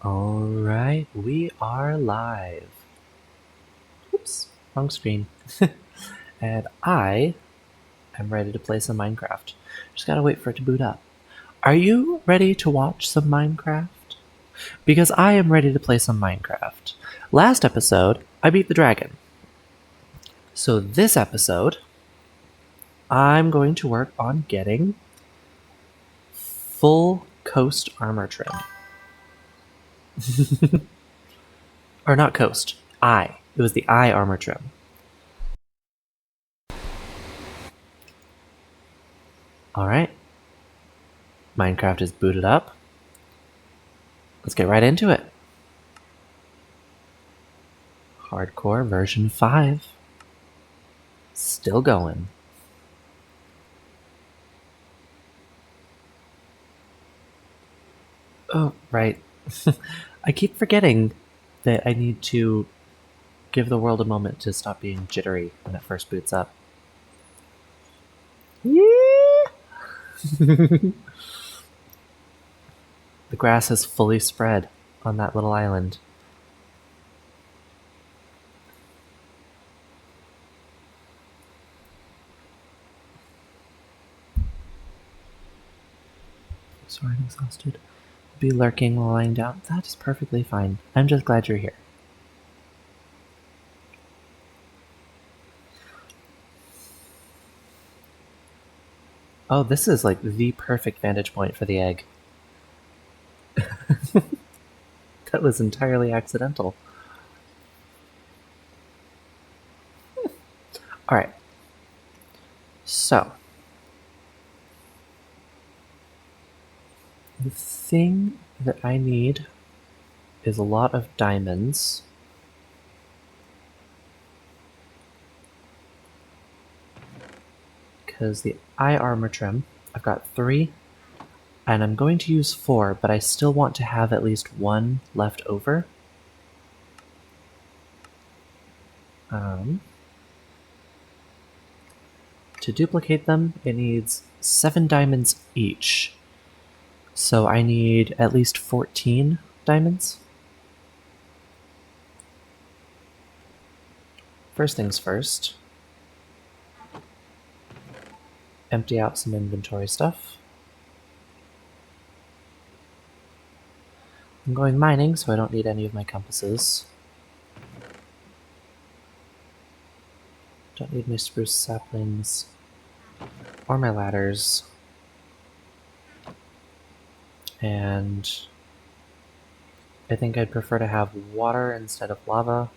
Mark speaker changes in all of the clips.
Speaker 1: Alright, we are live. Oops, wrong screen. And I am ready to play some Minecraft. Just gotta wait for it to boot up. Are you ready to watch some Minecraft? Because I am ready to play some Minecraft. Last episode, I beat the dragon. So this episode, I'm going to work on getting full coast armor trim. Or not coast, eye. It was the eye armor trim. Alright. Minecraft is booted up. Let's get right into it. Hardcore version 5. Still going. Oh, right. I keep forgetting that I need to give the world a moment to stop being jittery when it first boots up. Yeah! The grass is fully spread on that little island. Sorry, I'm exhausted. Be lurking while lying down. That is perfectly fine. I'm just glad you're here. Oh, this is like the perfect vantage point for the egg. That was entirely accidental. Alright. So, the thing that I need is a lot of diamonds. Because the eye armor trim, I've got 3, and I'm going to use 4, but I still want to have at least 1 left over. To duplicate them, it needs 7 diamonds each. So I need at least 14 diamonds. First things first. Empty out some inventory stuff. I'm going mining, so I don't need any of my compasses. Don't need my spruce saplings or my ladders. And I think I'd prefer to have water instead of lava.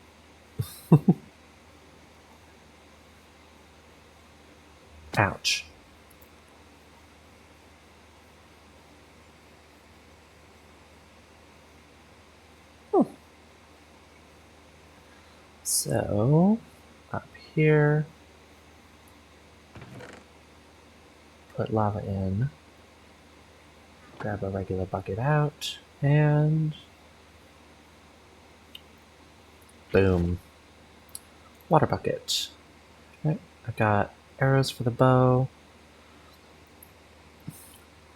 Speaker 1: Ouch. So, up here, put lava in, grab a regular bucket out, and boom. Water bucket. Right, I've got arrows for the bow.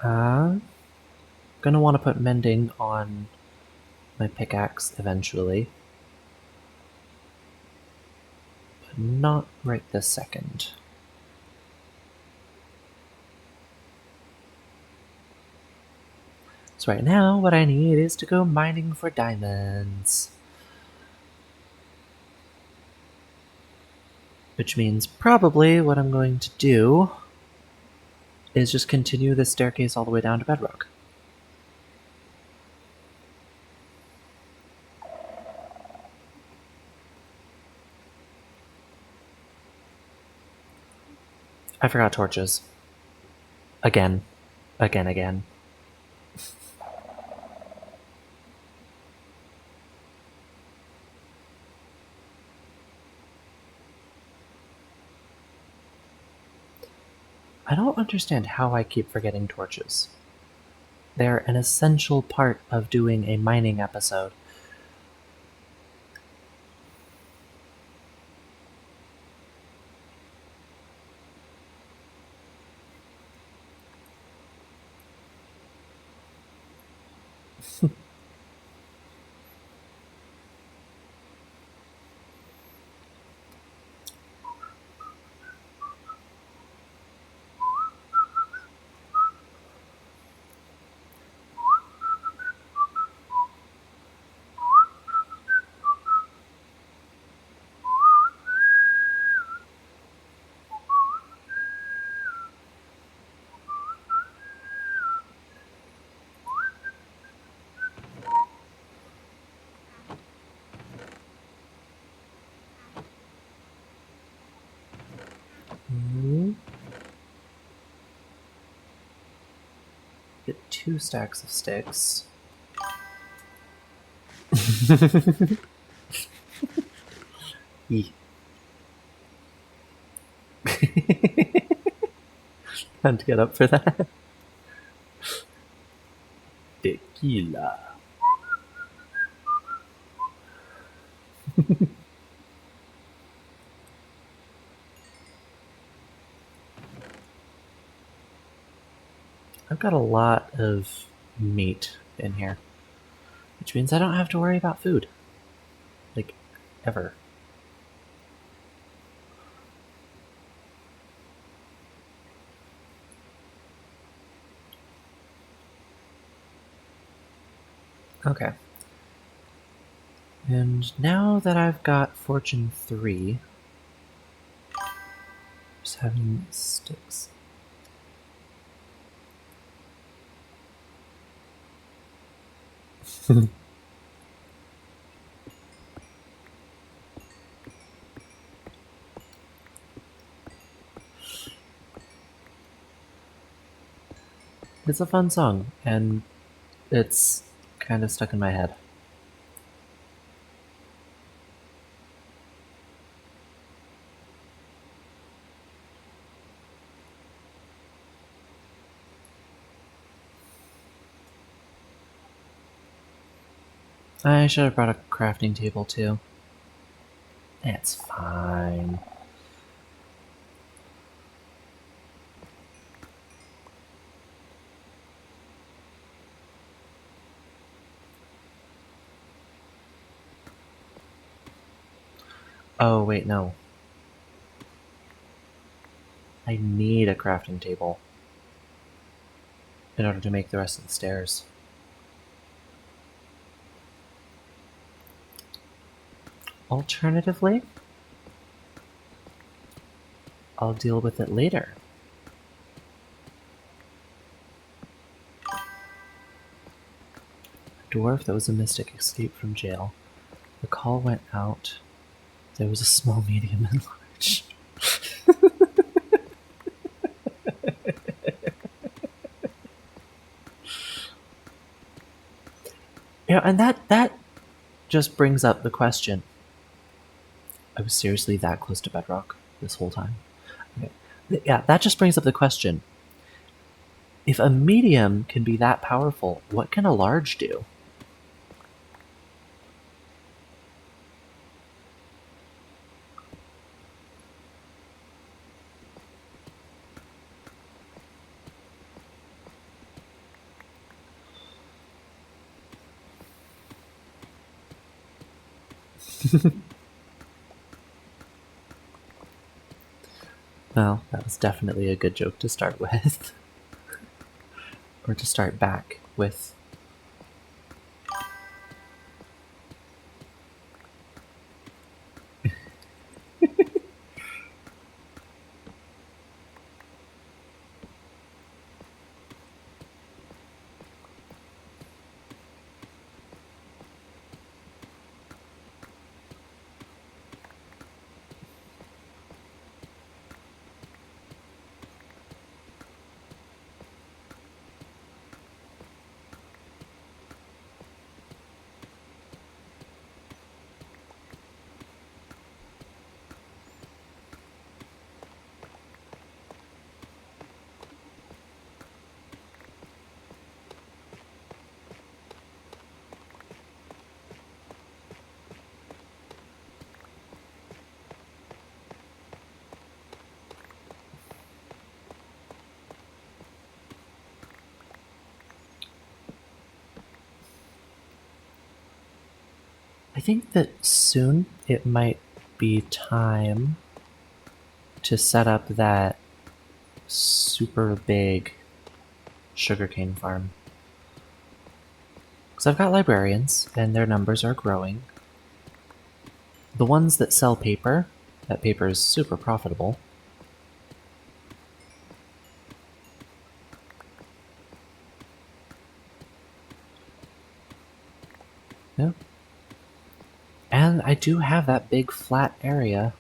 Speaker 1: Gonna want to put mending on my pickaxe eventually. But not right this second. So right now, what I need is to go mining for diamonds. Which means probably what I'm going to do is just continue this staircase all the way down to bedrock. I forgot torches. Again. Again. I don't understand how I keep forgetting torches. They're an essential part of doing a mining episode. get 2 stacks of sticks. Eeh. Time to get up for that. Tequila. I've got a lot of meat in here, which means I don't have to worry about food. Like, ever. Okay. And now that I've got Fortune 3, just having sticks. It's a fun song, and it's kind of stuck in my head. I should have brought a crafting table too. It's fine. Oh, wait, no. I need a crafting table in order to make the rest of the stairs. Alternatively, I'll deal with it later. A dwarf that was a mystic escaped from jail. The call went out. There was a small, medium, and large. Yeah, and that just brings up the question. I was seriously that close to bedrock this whole time. Okay. Yeah, that just brings up the question. If a medium can be that powerful, what can a large do? Well, that was definitely a good joke to start with. Or to start back with. I think that soon it might be time to set up that super big sugarcane farm. Because I've got librarians, and their numbers are growing. The ones that sell paper, that paper is super profitable. Yeah. And I do have that big flat area.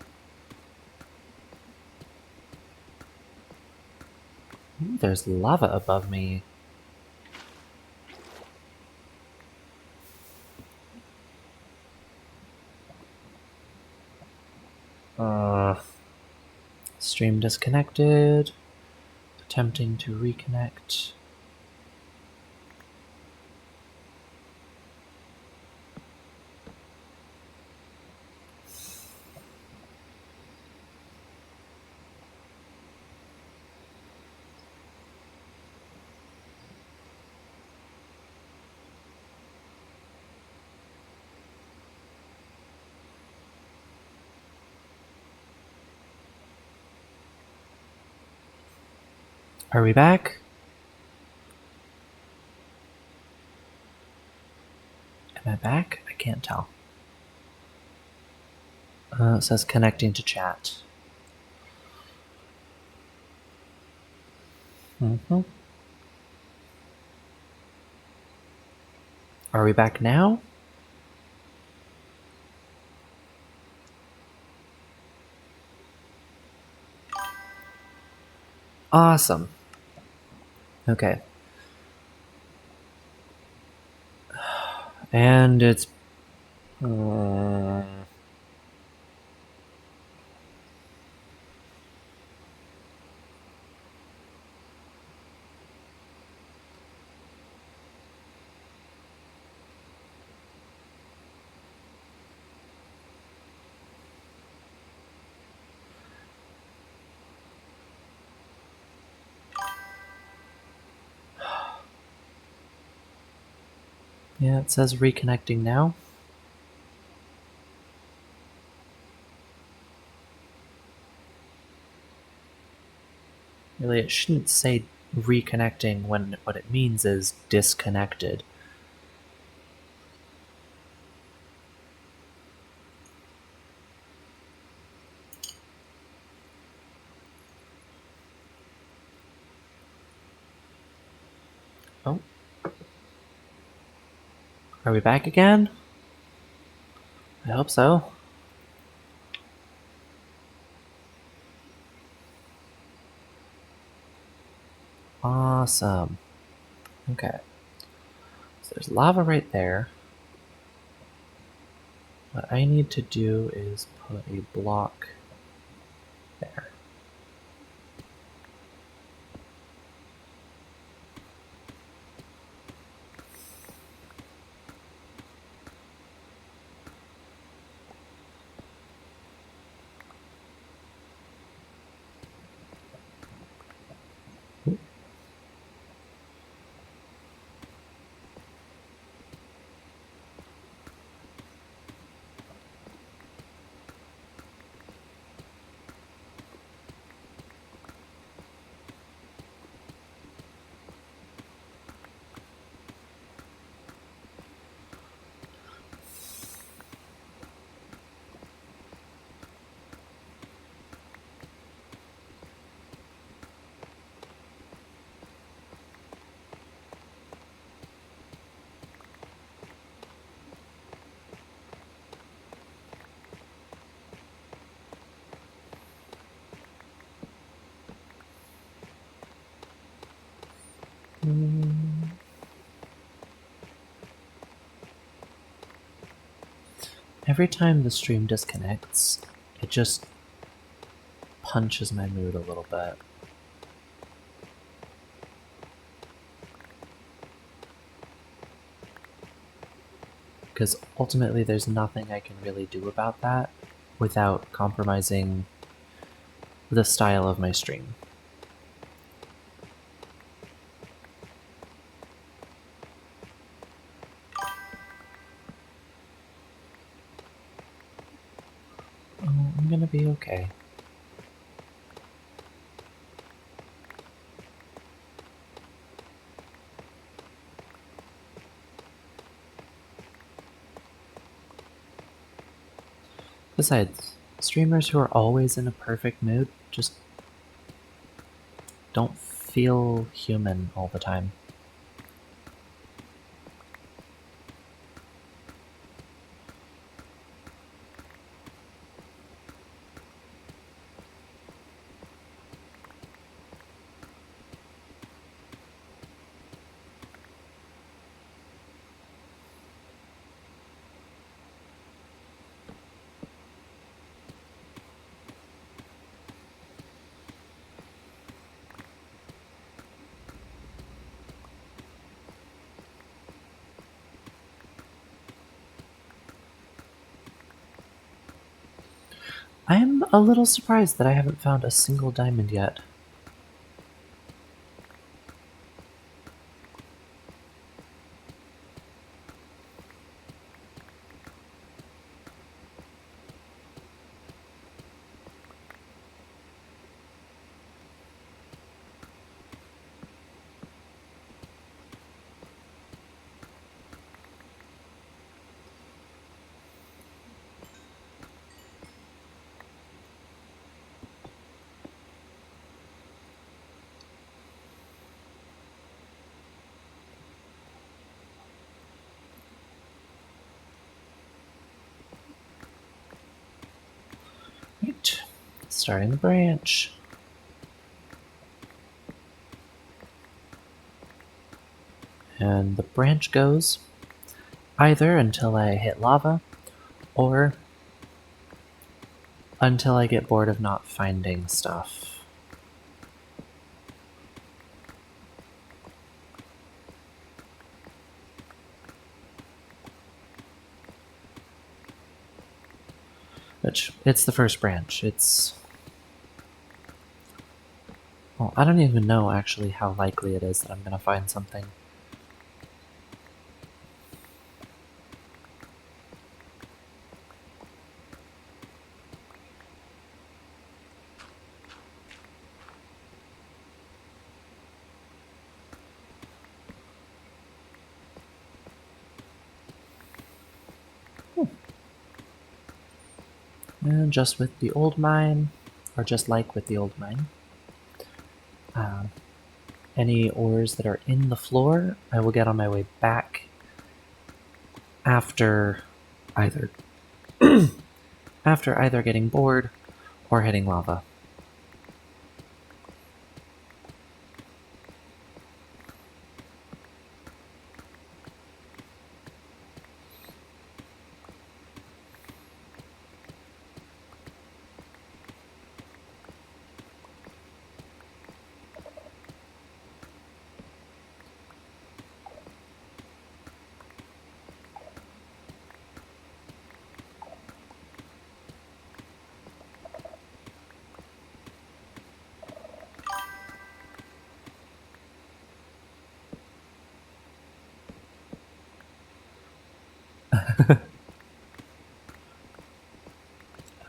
Speaker 1: Ooh, there's lava above me. Stream disconnected. Attempting to reconnect. Are we back? Am I back? I can't tell. It says connecting to chat. Are we back now? Awesome. Okay. And it's... yeah, it says reconnecting now. Really, it shouldn't say reconnecting when what it means is disconnected. Oh. Are we back again? I hope so. Awesome. Okay. So there's lava right there. What I need to do is put a block there. Every time the stream disconnects, it just punches my mood a little bit. Because ultimately there's nothing I can really do about that without compromising the style of my stream. Oh, I'm gonna be okay. Besides, streamers who are always in a perfect mood just don't feel human all the time. I'm a little surprised that I haven't found a single diamond yet. Right, starting the branch. And the branch goes either until I hit lava or until I get bored of not finding stuff. Which, it's the first branch. It's... Well, I don't even know actually how likely it is that I'm gonna find something. And just with the old mine, or just like with the old mine, um, any ores that are in the floor, I will get on my way back after either after either getting bored or hitting lava.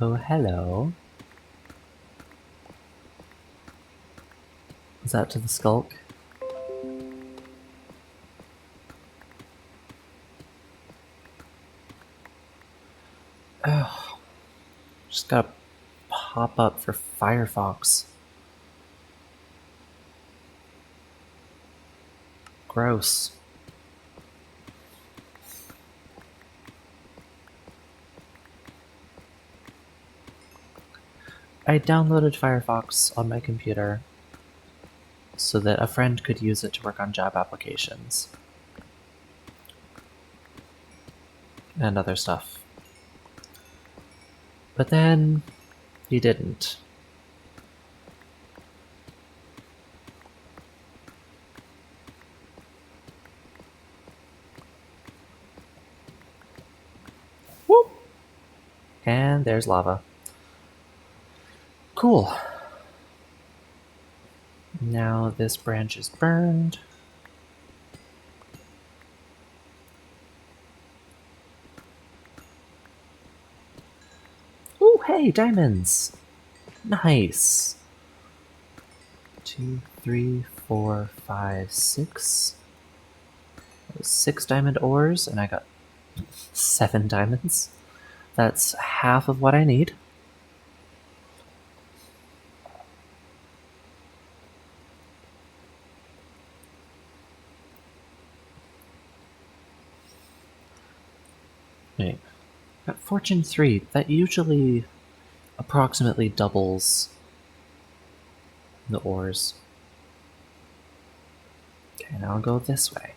Speaker 1: Oh, hello. Is that to the skulk? Oh, just gotta pop up for Firefox. Gross. I downloaded Firefox on my computer so that a friend could use it to work on job applications and other stuff. But then he didn't. Whoop! And there's lava. Cool. Now this branch is burned. Oh, hey, diamonds! Nice. 2, 3, 4, 5, 6. That was 6 diamond ores, and I got 7 diamonds. That's half of what I need. Wait. At Fortune 3, that usually approximately doubles the ores. Okay, now I'll go this way.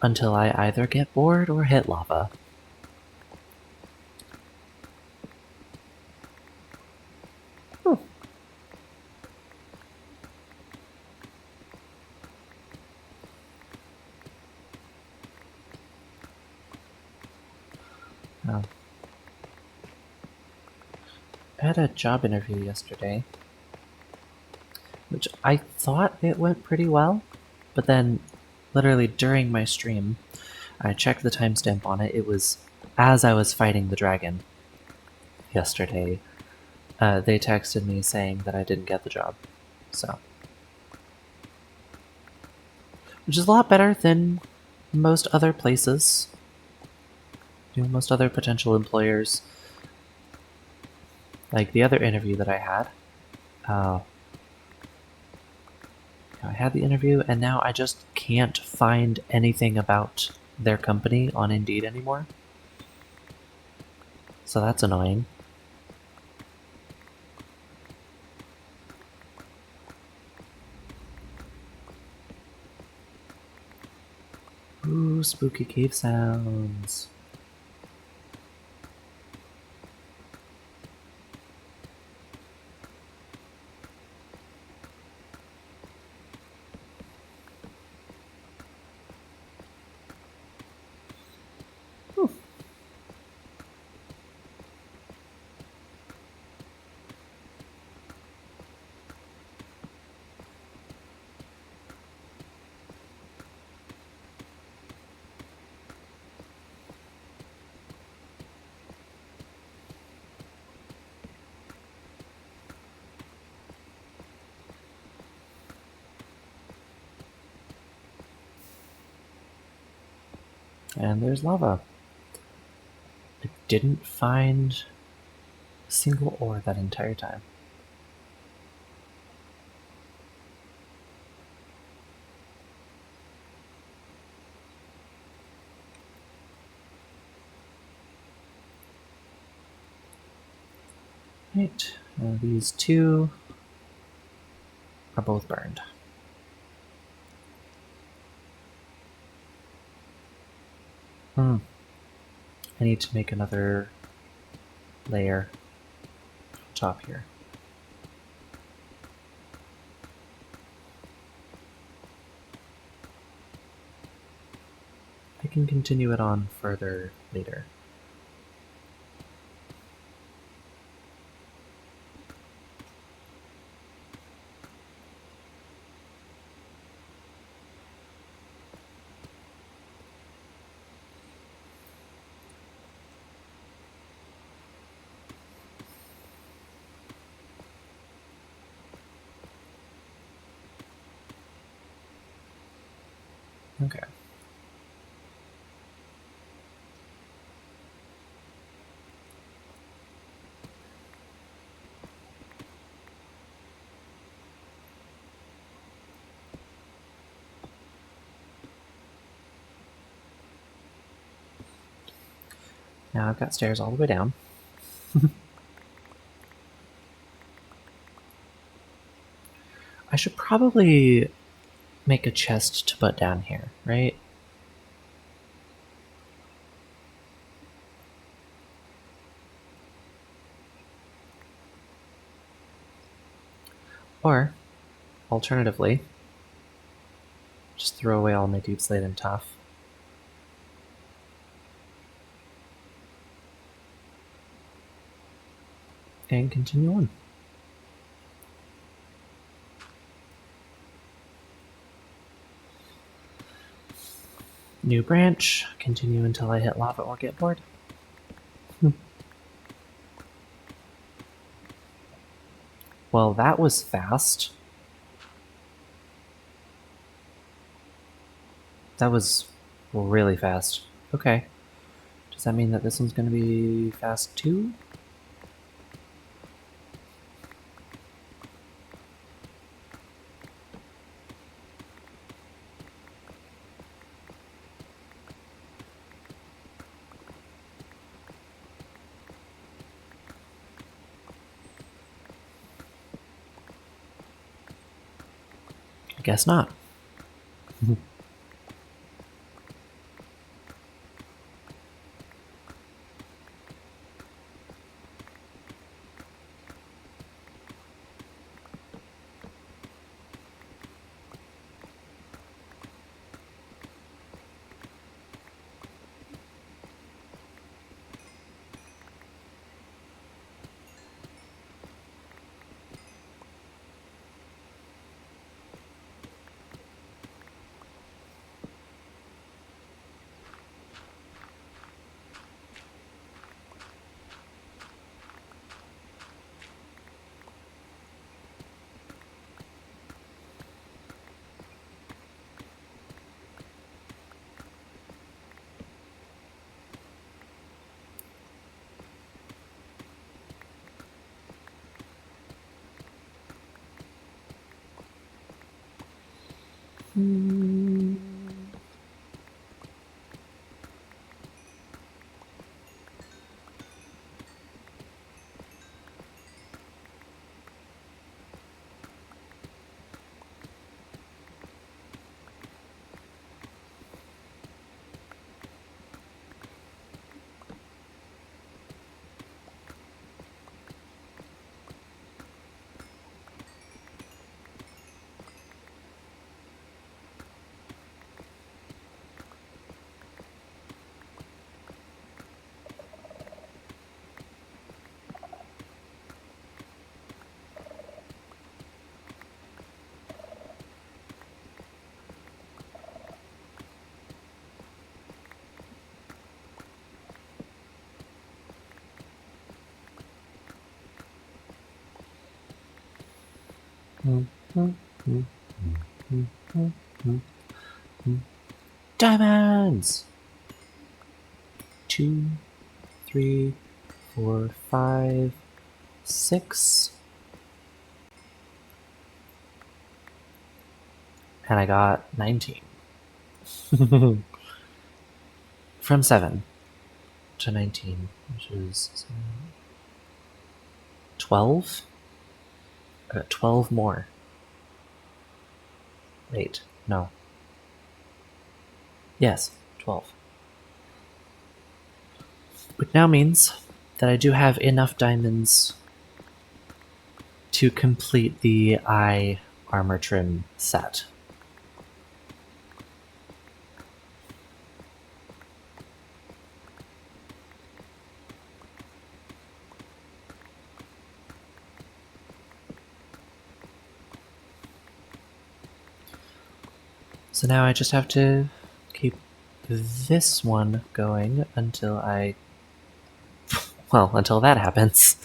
Speaker 1: Until I either get bored or hit lava. Oh. Oh. I had a job interview yesterday, which I thought it went pretty well, but then literally during my stream, I checked the timestamp on it. It was as I was fighting the dragon yesterday. They texted me saying that I didn't get the job. So, which is a lot better than most other places. Most other potential employers. Like the other interview that I had. I had the interview, and now I just can't find anything about their company on Indeed anymore. So that's annoying. Ooh, spooky cave sounds. And there's lava. I didn't find a single ore that entire time. Right, these two are both burned. I need to make another layer on top here. I can continue it on further later. Okay. Now I've got stairs all the way down. I should probably make a chest to put down here, right? Or, alternatively, just throw away all my deep slate and tough. And continue on. New branch, continue until I hit lava or get bored. Well, that was fast. That was really fast. Okay. Does that mean that this one's going to be fast too? I guess not. Hmm. Diamonds! 2, 3, 4, 5, 6. And I got 19. From 7 to 19, which is 12? I got 12 more. Wait, no. Yes, 12. Which now means that I do have enough diamonds to complete the eye armor trim set. So now I just have to keep this one going until well, until that happens.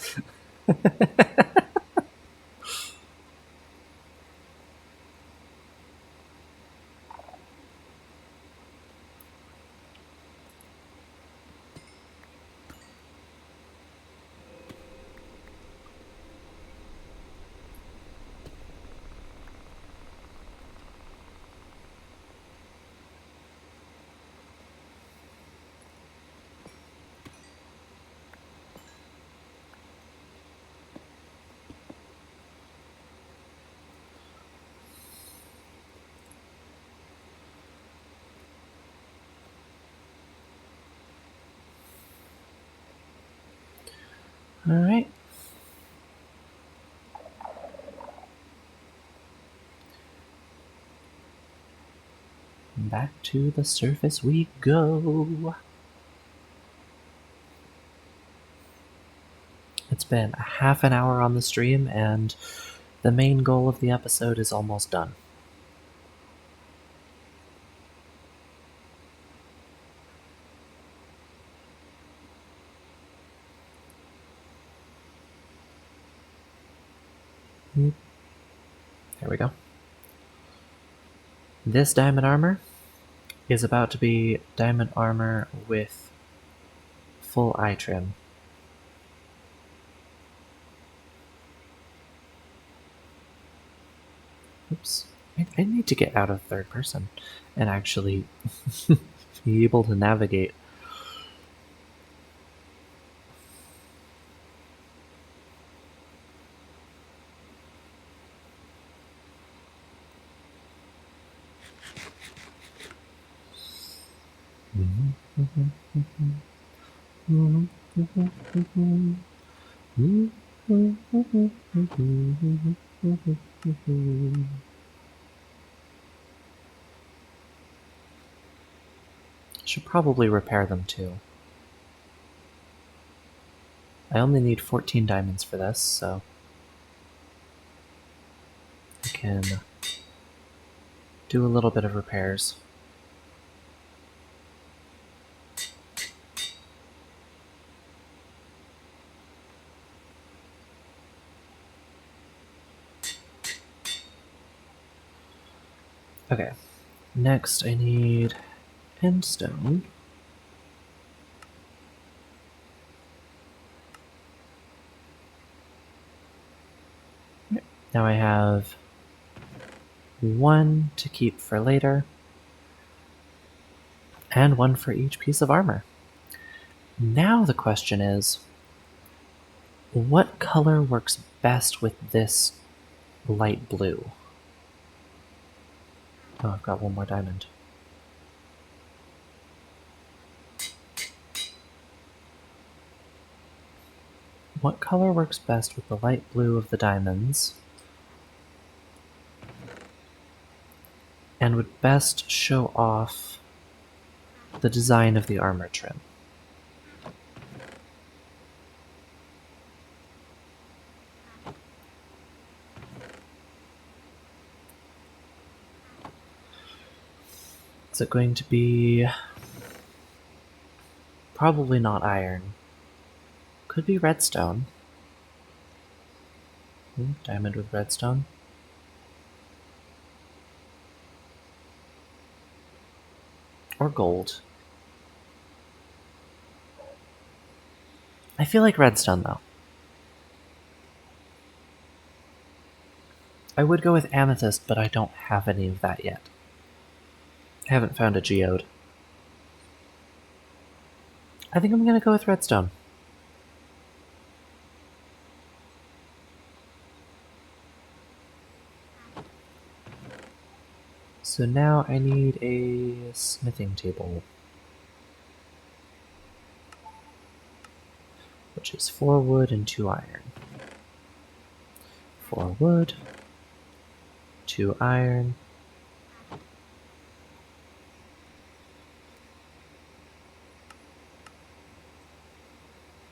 Speaker 1: Alright. Back to the surface we go. It's been a half an hour on the stream, and the main goal of the episode is almost done. There we go. This diamond armor is about to be diamond armor with full eye trim. Oops. I need to get out of third person and actually be able to navigate. Should probably repair them too. I only need 14 diamonds for this, so I can do a little bit of repairs. Okay, next I need endstone. Now I have one to keep for later, and one for each piece of armor. Now the question is, what color works best with this light blue? Oh, I've got one more diamond. What color works best with the light blue of the diamonds and would best show off the design of the armor trim? Is it going to be... Probably not iron. Could be redstone. Diamond with redstone. Or gold. I feel like redstone, though. I would go with amethyst, but I don't have any of that yet. I haven't found a geode. I think I'm gonna go with redstone. So now I need a smithing table, which is 4 wood and 2 iron. 4 wood, 2 iron.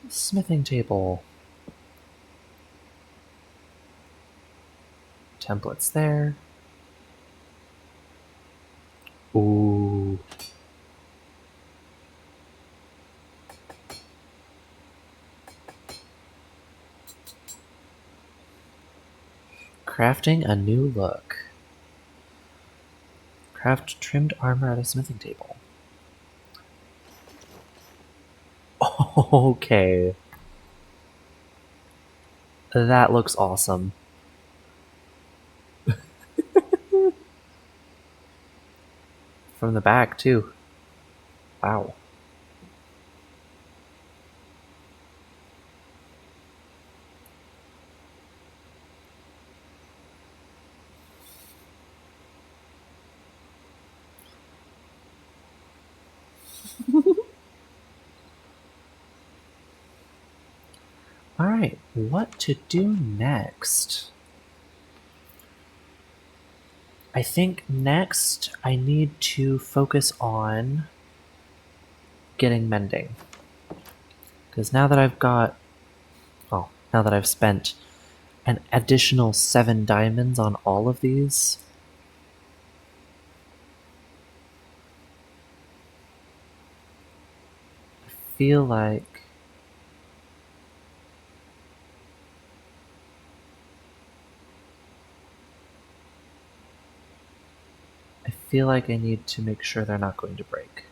Speaker 1: Smithing table. Templates there. Ooh. Crafting a new look. Craft trimmed armor at a smithing table. Okay. That looks awesome. From the back, too. Wow. Alright, what to do next? I think next I need to focus on getting mending. Because now that I've got, well, now that I've spent an additional 7 diamonds on all of these, I feel like I need to make sure they're not going to break.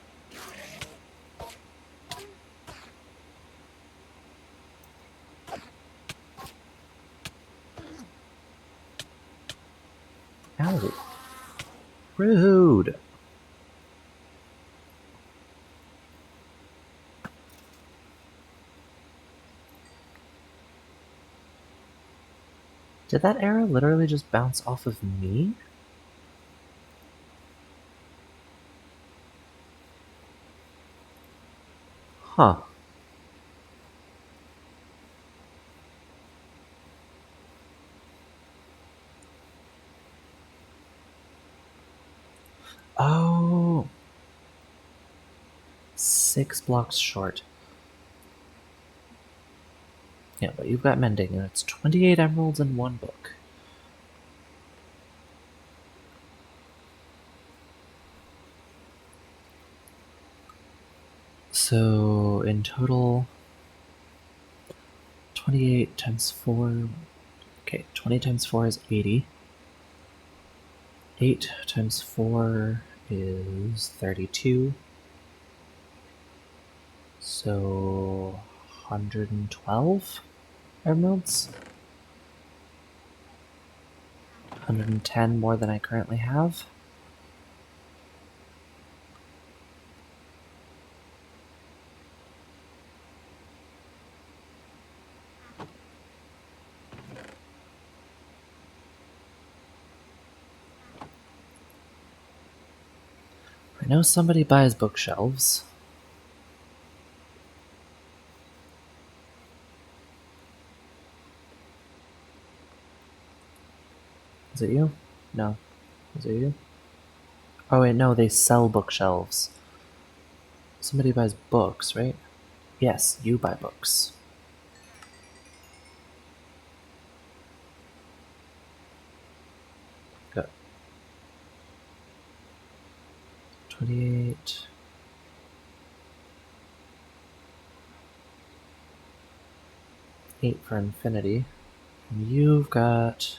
Speaker 1: Ow. Rude. Did that arrow literally just bounce off of me? Huh. Oh. 6 blocks short. Yeah, but you've got mending, and it's 28 emeralds in 1 book. So, in total, 28 times 4... Okay, 20 times 4 is 80. 8 times 4 is 32. So, 112 emeralds? 110 more than I currently have. I know somebody buys bookshelves. Is it you? No. Is it you? Oh wait, no, they sell bookshelves. Somebody buys books, right? Yes, you buy books. Good. 28. Eight for infinity. And you've got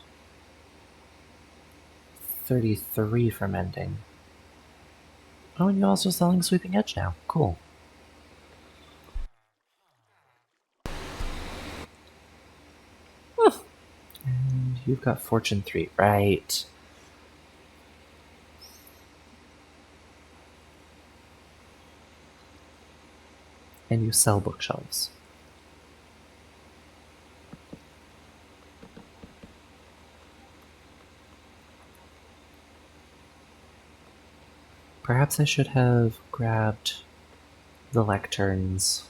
Speaker 1: 33 for mending. Oh, and you're also selling Sweeping Edge now. Cool. And you've got Fortune 3. Right. And you sell bookshelves. Perhaps I should have grabbed the lecterns.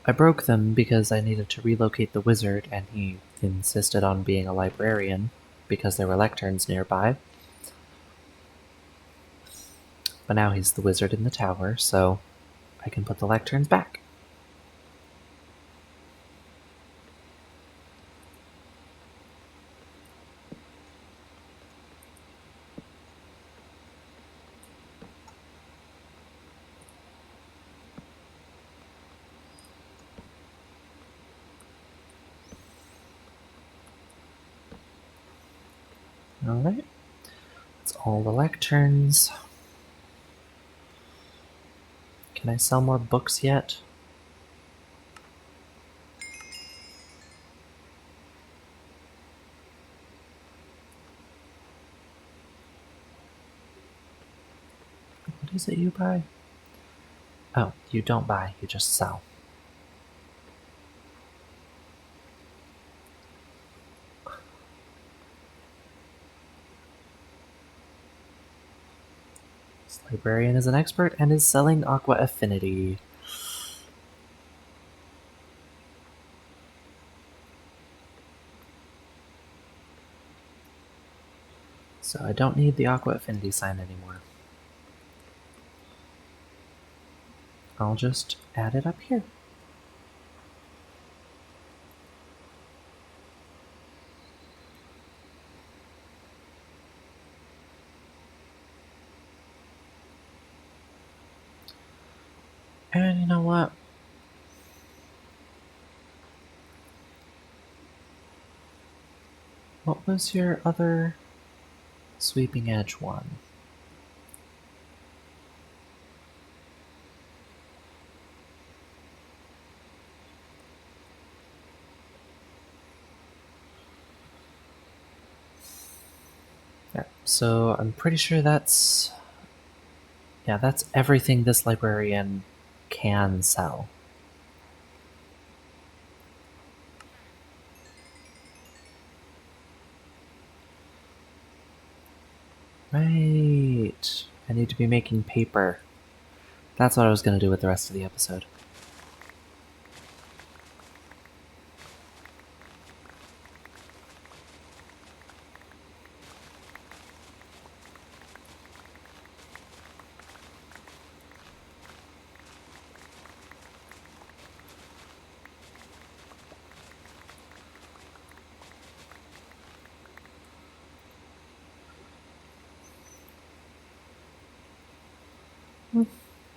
Speaker 1: I broke them because I needed to relocate the wizard, and he insisted on being a librarian because there were lecterns nearby. But now he's the wizard in the tower, so I can put the lecterns back. Alright. That's all the lecterns. Can I sell more books yet? What is it you buy? Oh, you don't buy, you just sell. This librarian is an expert and is selling Aqua Affinity. So I don't need the Aqua Affinity sign anymore. I'll just add it up here. And you know what? What was your other Sweeping Edge one? Yeah, so I'm pretty sure that's... Yeah, that's everything this librarian can sell. Right. I need to be making paper. That's what I was going to do with the rest of the episode.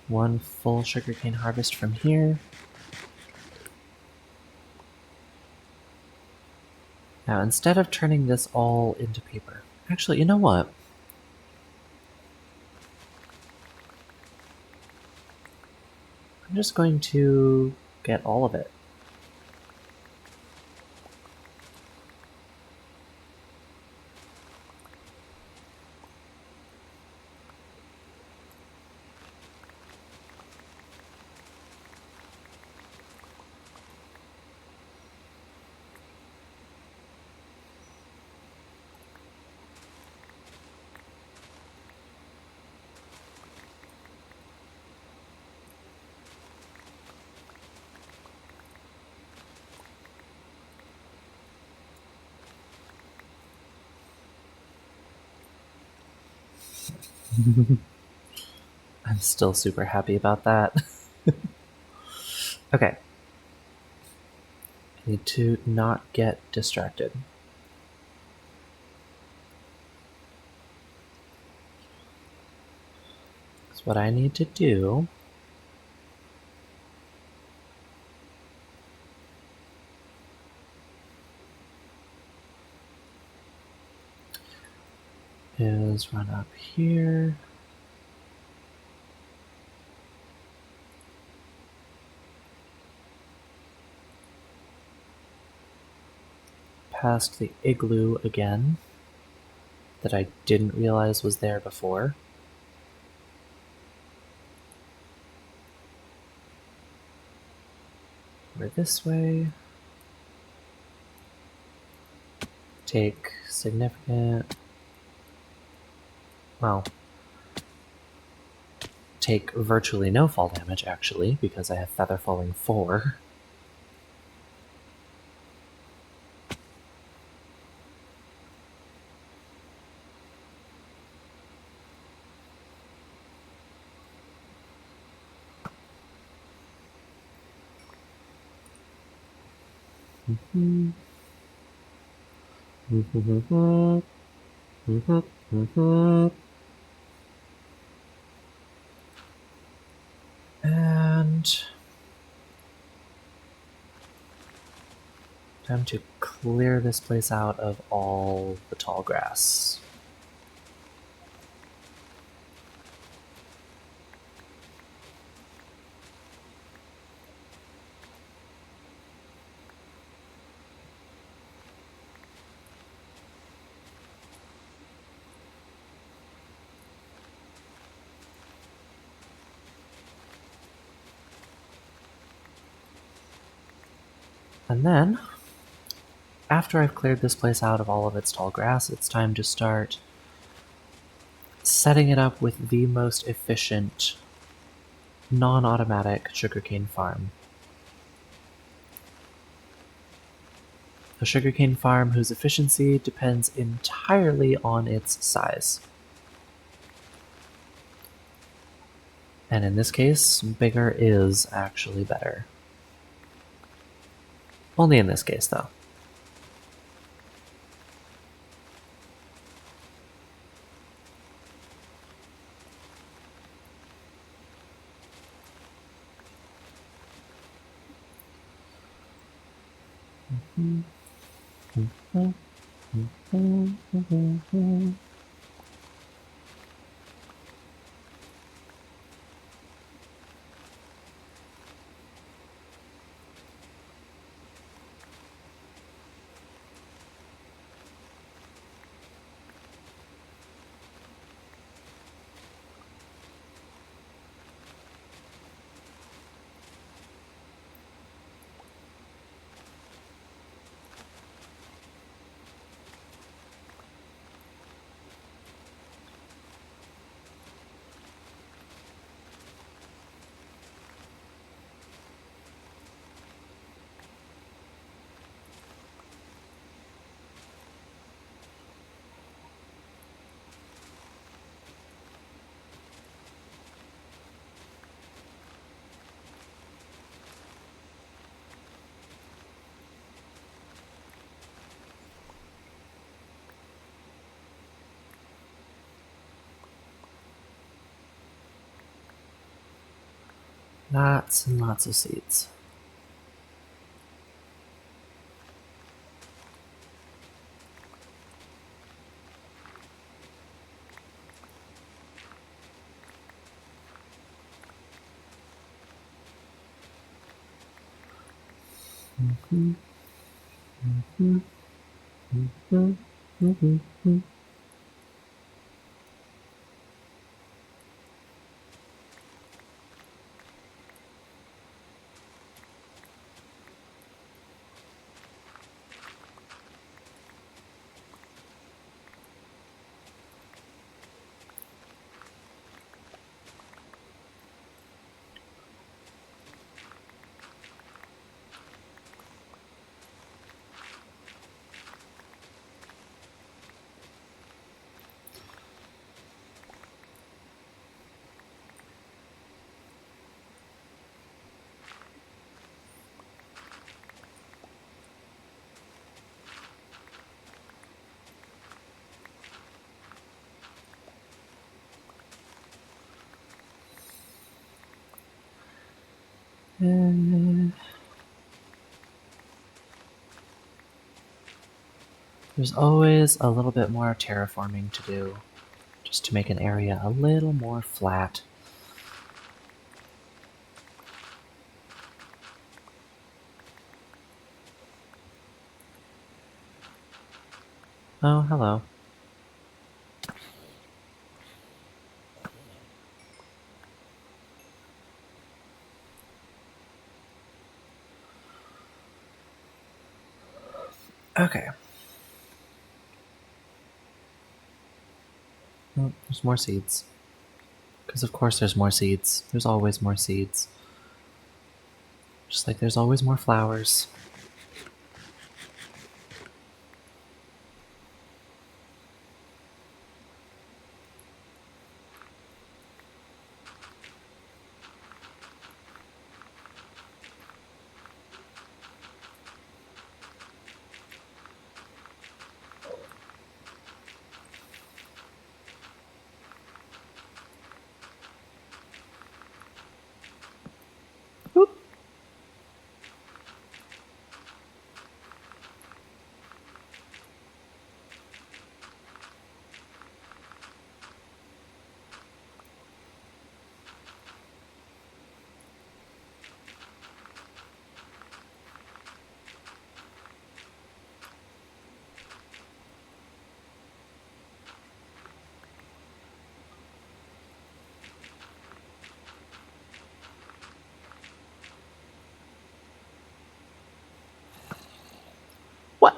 Speaker 1: One full sugarcane harvest from here. Now, instead of turning this all into paper, actually, you know what? I'm just going to get all of it. I'm still super happy about that. Okay. I need to not get distracted. So what I need to do is run up here. Past the igloo again that I didn't realize was there before. Over this way. Take significant, well, take virtually no fall damage actually, because I have Feather Falling 4. And time to clear this place out of all the tall grass. And then, after I've cleared this place out of all of its tall grass, it's time to start setting it up with the most efficient non-automatic sugarcane farm. A sugarcane farm whose efficiency depends entirely on its size. And in this case, bigger is actually better. Only in this case, though. Lots and lots of seeds. There's always a little bit more terraforming to do, just to make an area a little more flat. Oh, hello. Okay. Oh, there's more seeds. Because of course there's more seeds. There's always more seeds. Just like there's always more flowers. Boop. What?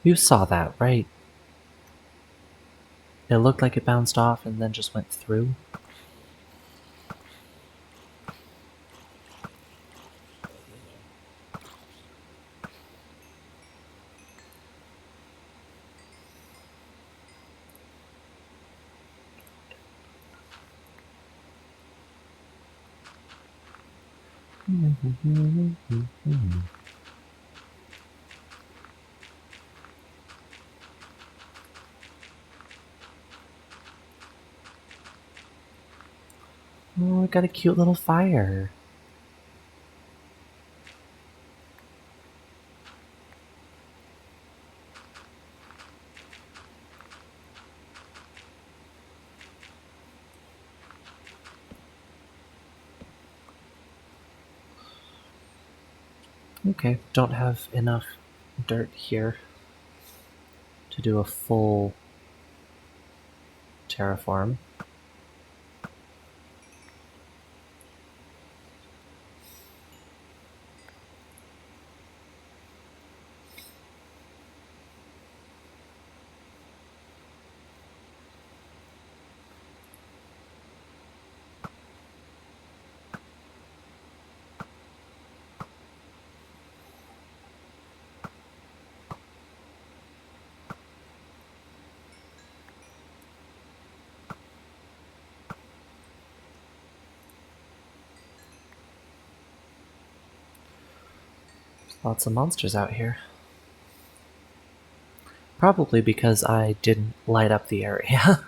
Speaker 1: You saw that, right? It looked like it bounced off and then just went through. Oh, I got a cute little fire. Okay, don't have enough dirt here to do a full terraform. Lots of monsters out here. Probably because I didn't light up the area.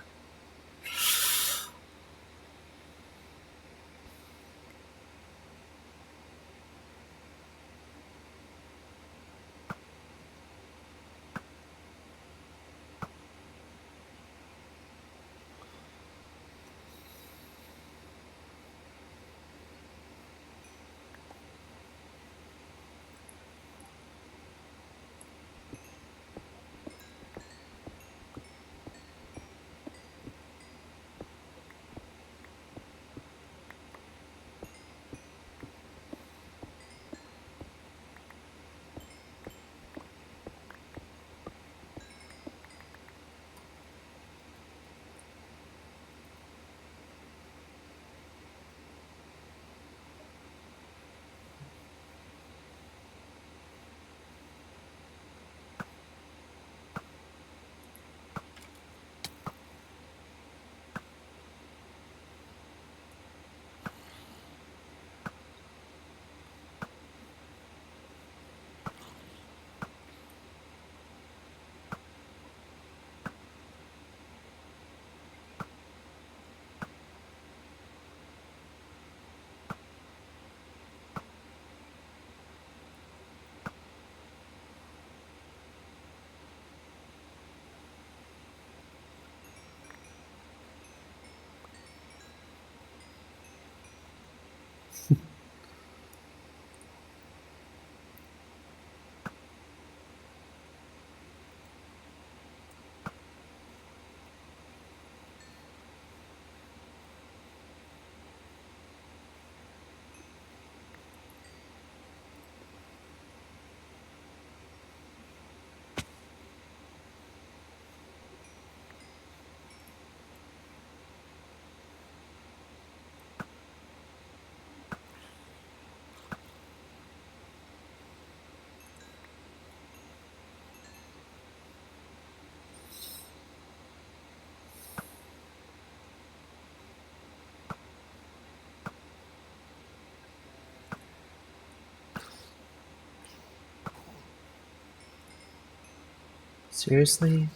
Speaker 1: Seriously?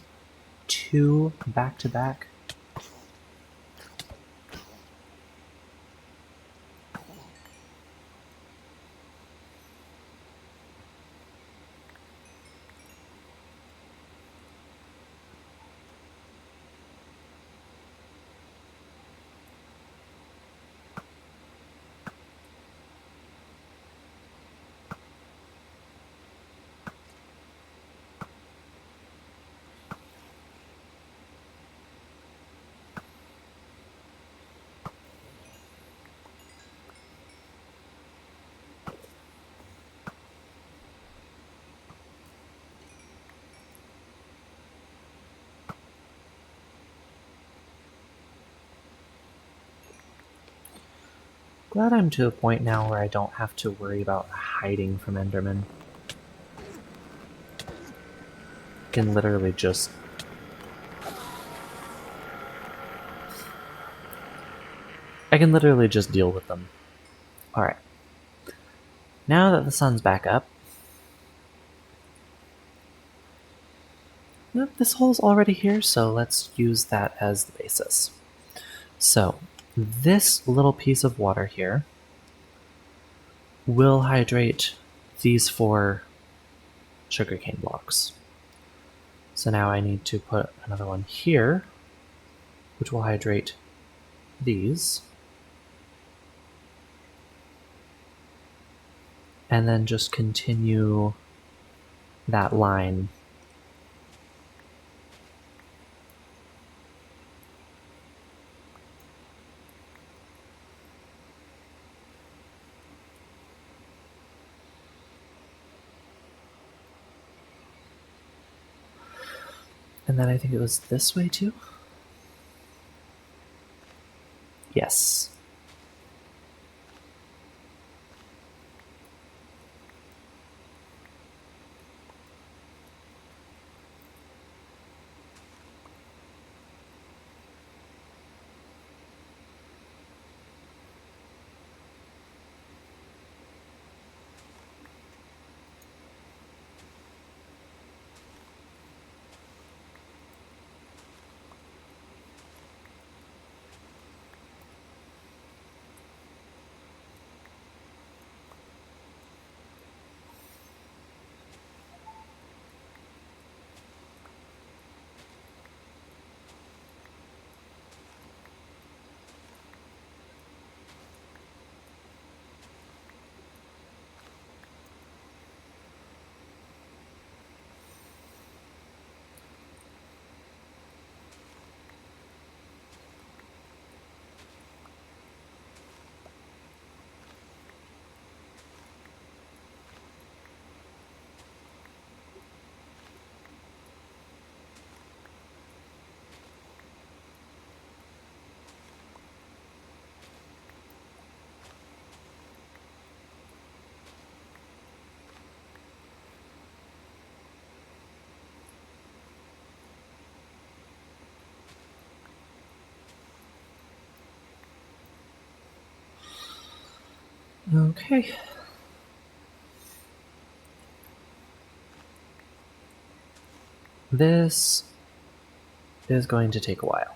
Speaker 1: 2 back to back? Glad I'm to a point now where I don't have to worry about hiding from Enderman. I can literally just... deal with them. Alright. Now that the sun's back up... Nope, this hole's already here, so let's use that as the basis. So, this little piece of water here will hydrate these 4 sugarcane blocks. So now I need to put another one here, which will hydrate these. And then just continue that line. And then I think it was this way too? Yes. Okay. This is going to take a while.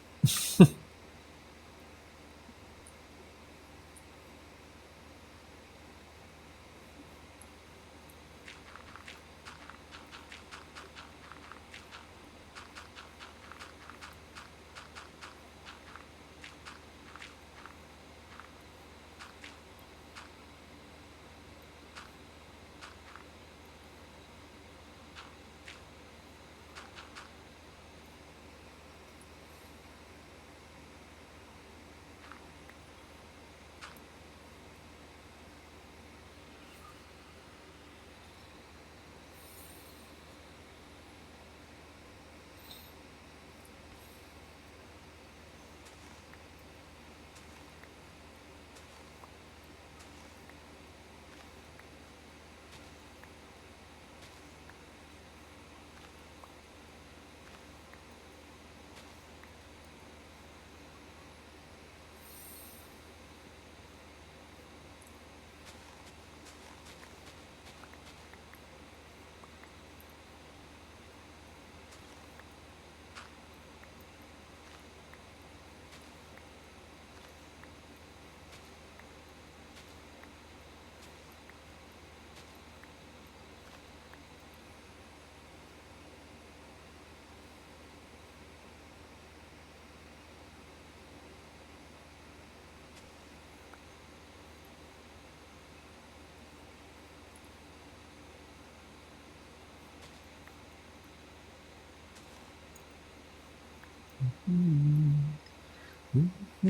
Speaker 1: I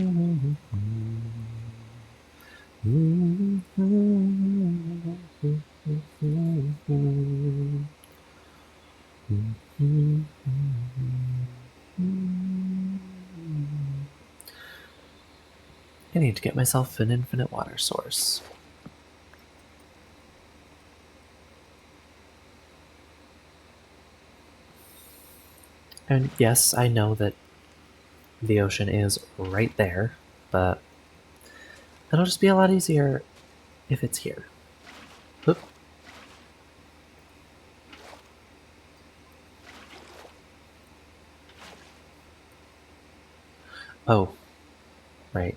Speaker 1: need to get myself an infinite water source. And yes, I know that the ocean is right there, but it'll just be a lot easier if it's here. Oop. Oh, right.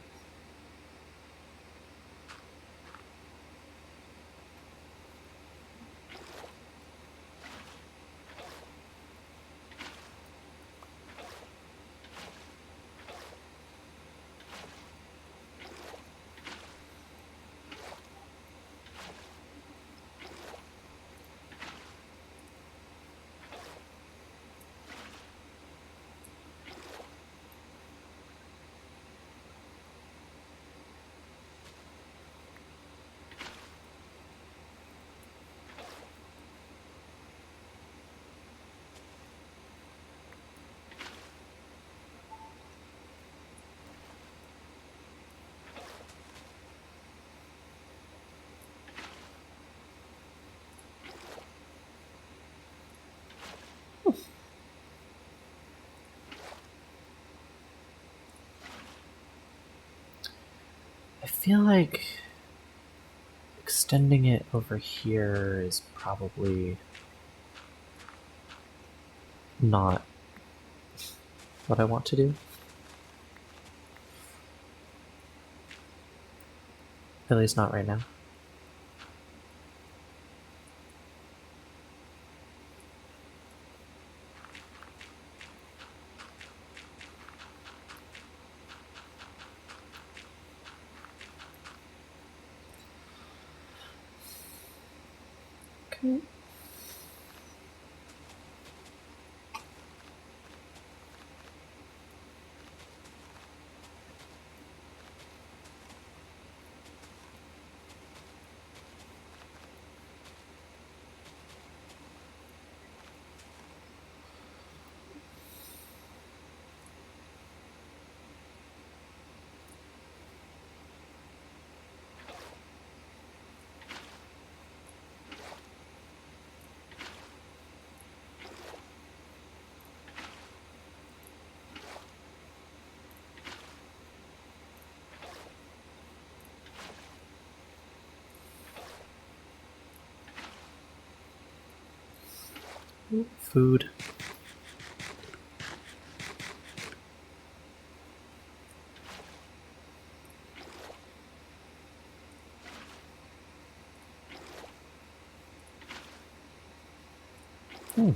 Speaker 1: I feel like extending it over here is probably not what I want to do. At least not right now. Okay. Food.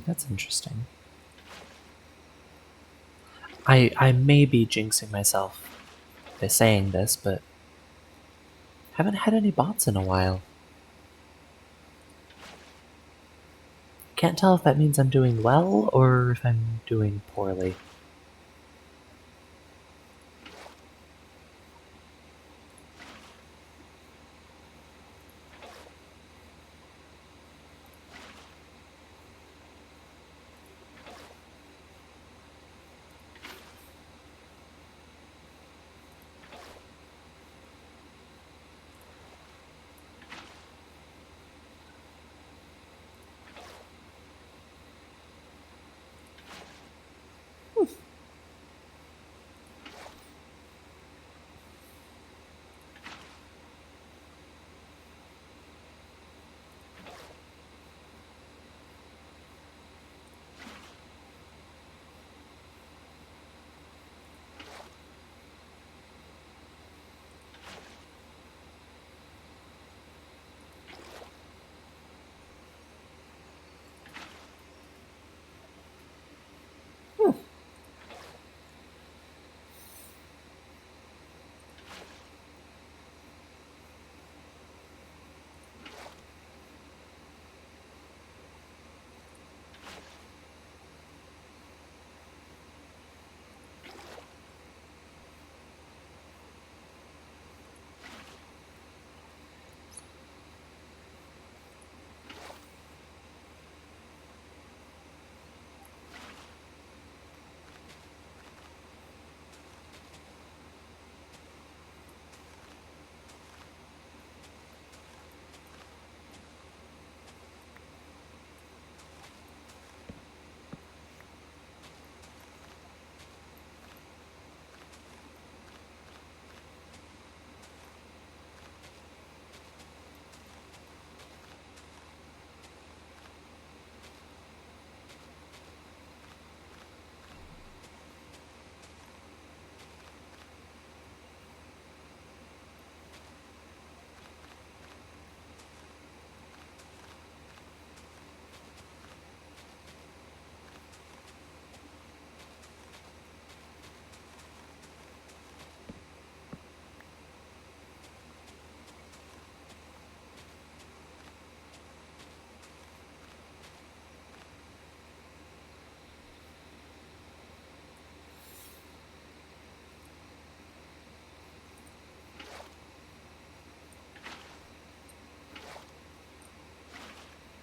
Speaker 1: That's interesting. I may be jinxing myself by saying this, but haven't had any bots in a while. Can't tell if that means I'm doing well or if I'm doing poorly.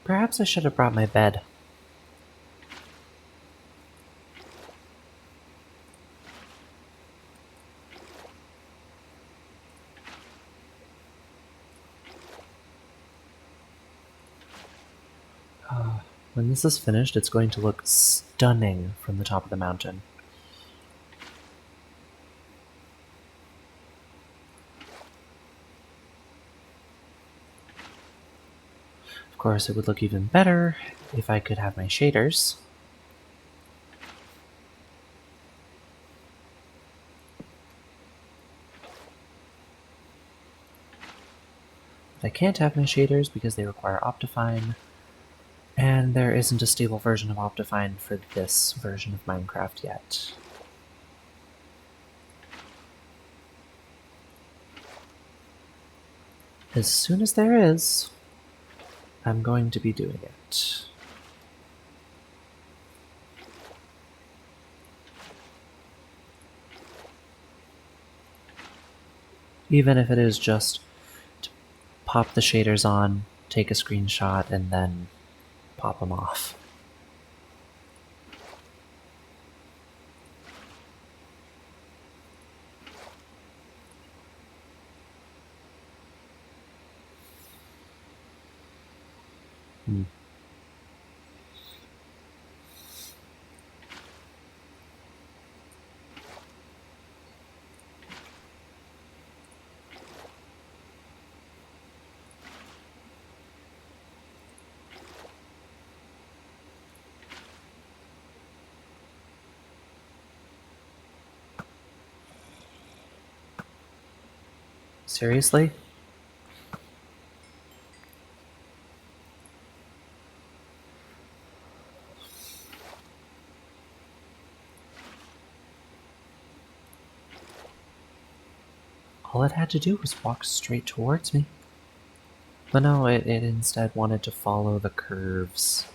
Speaker 1: Perhaps I should have brought my bed. When this is finished, it's going to look stunning from the top of the mountain. Of course, it would look even better if I could have my shaders. But I can't have my shaders because they require Optifine, and there isn't a stable version of Optifine for this version of Minecraft yet. As soon as there is, I'm going to be doing it. Even if it is just to pop the shaders on, take a screenshot, and then pop them off. Seriously? All it had to do was walk straight towards me. But no, it instead wanted to follow the curves.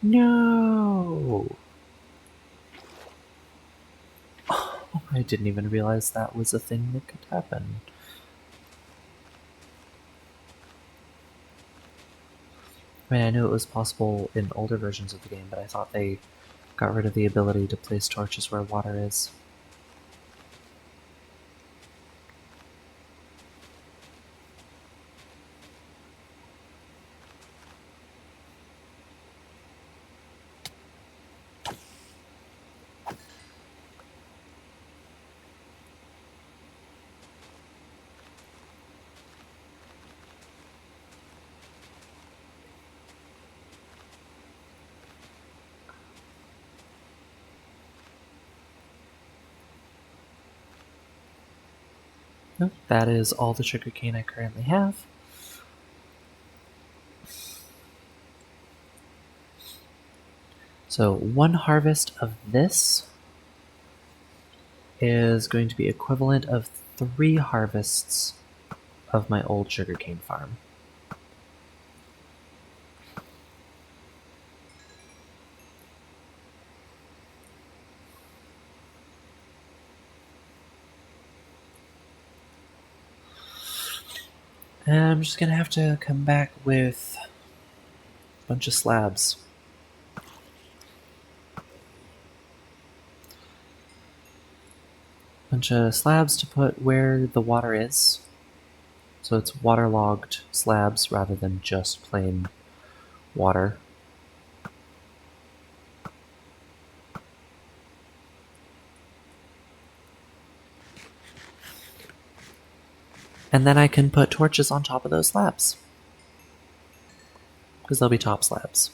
Speaker 1: No! Oh, I didn't even realize that was a thing that could happen. I mean, I knew it was possible in older versions of the game, but I thought they got rid of the ability to place torches where water is. No, that is all the sugarcane I currently have. So one harvest of this is going to be equivalent of 3 harvests of my old sugarcane farm. And I'm just gonna have to come back with a bunch of slabs. Bunch of slabs to put where the water is. So it's waterlogged slabs rather than just plain water. And then I can put torches on top of those slabs. Because they'll be top slabs.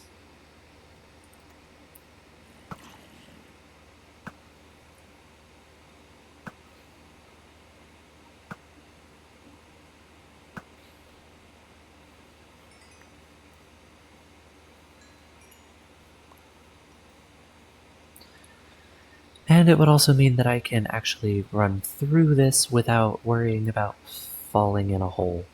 Speaker 1: And it would also mean that I can actually run through this without worrying about falling in a hole.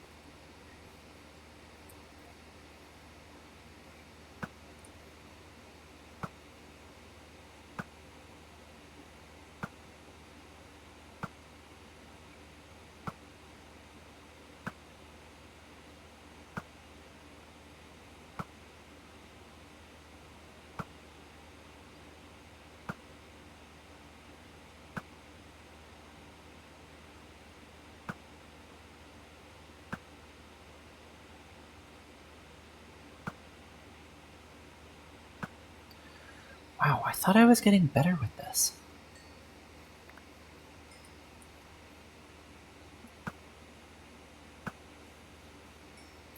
Speaker 1: Wow, I thought I was getting better with this.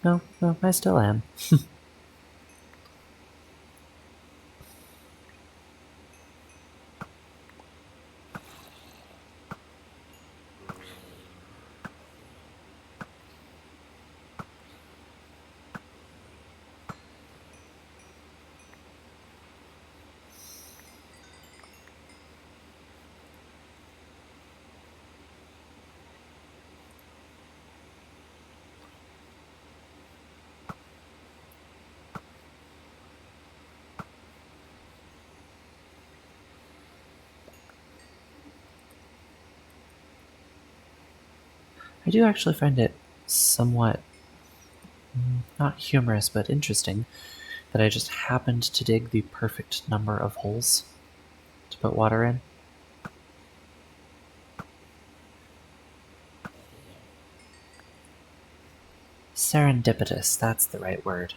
Speaker 1: No, I still am. I do actually find it somewhat, not humorous, but interesting that I just happened to dig the perfect number of holes to put water in. Serendipitous, that's the right word.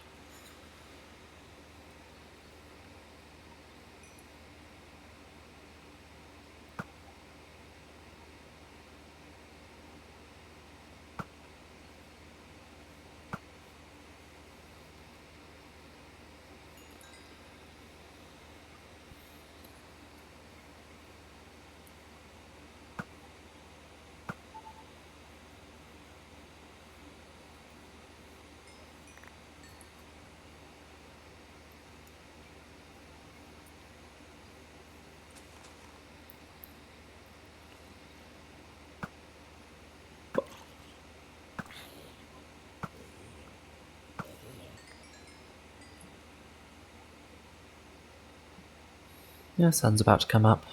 Speaker 1: Yeah, sun's about to come up.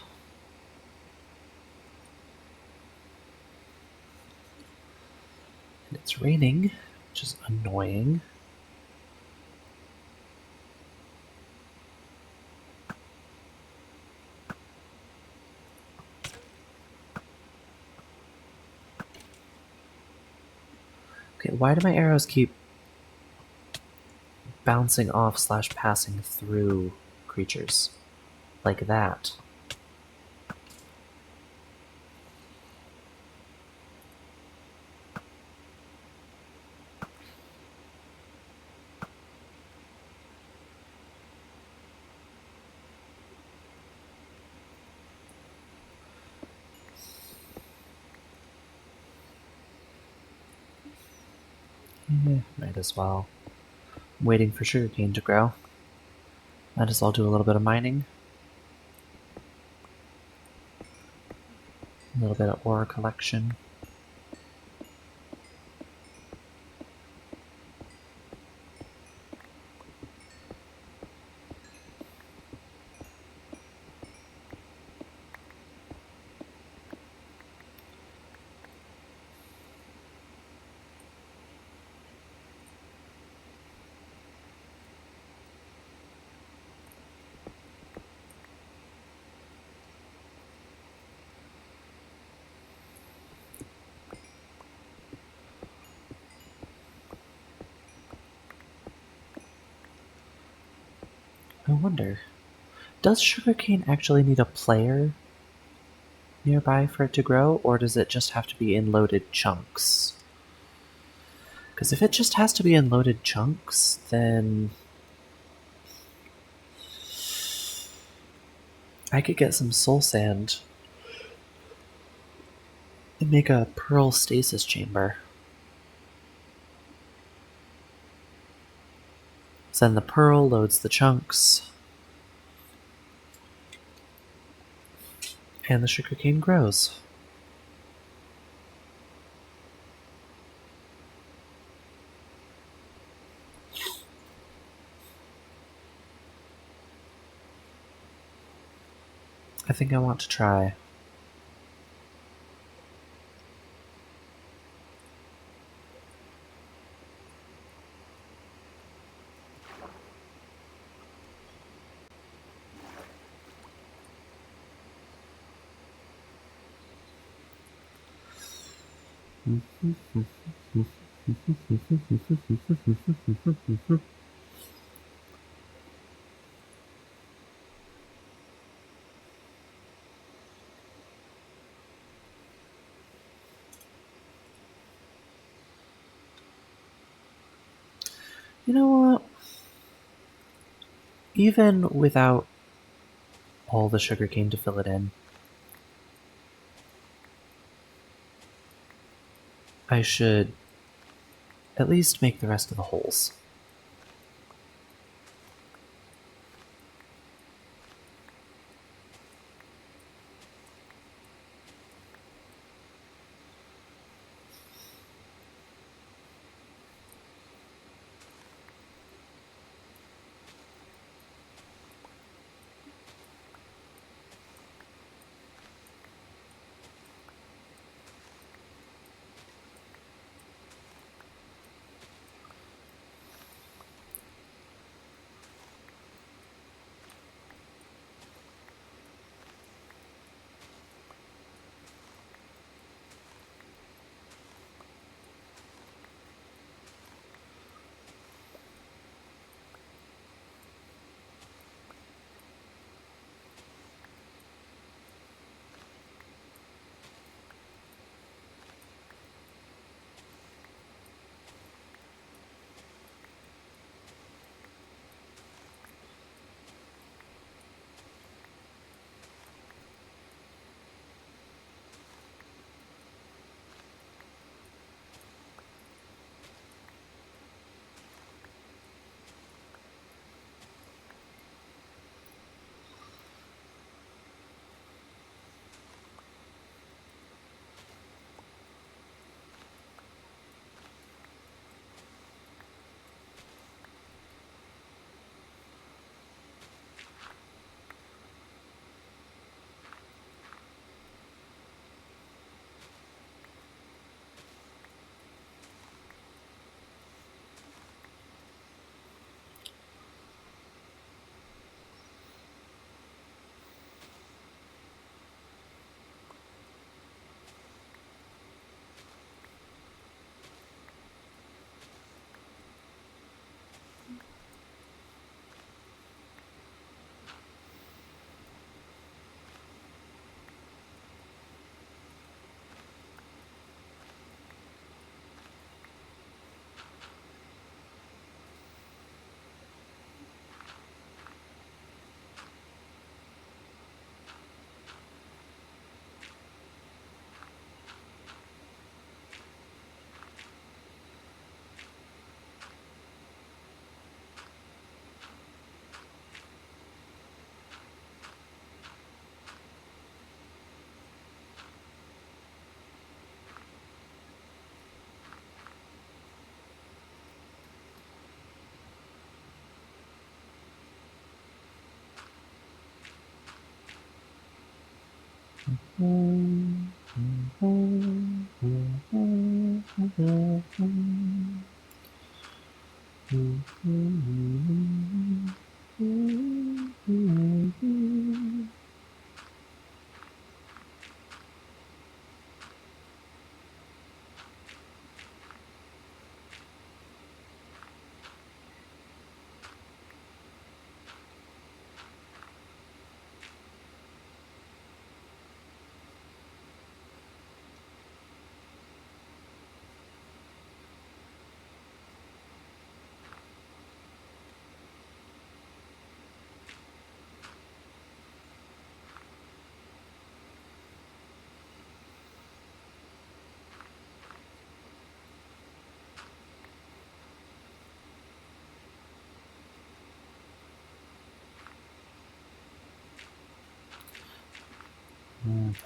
Speaker 1: And it's raining, which is annoying. Okay, why do my arrows keep bouncing off slash passing through creatures? Like that. Might as well. I'm waiting for sugarcane to grow. Might as well do a little bit of mining. A little bit of ore collection. I wonder, does sugarcane actually need a player nearby for it to grow, or does it just have to be in loaded chunks? Because if it just has to be in loaded chunks, then I could get some soul sand and make a pearl stasis chamber. Send the pearl, loads the chunks. and the sugarcane grows. I think I want to try. You know what? Even without all the sugarcane to fill it in, I should at least make the rest of the holes.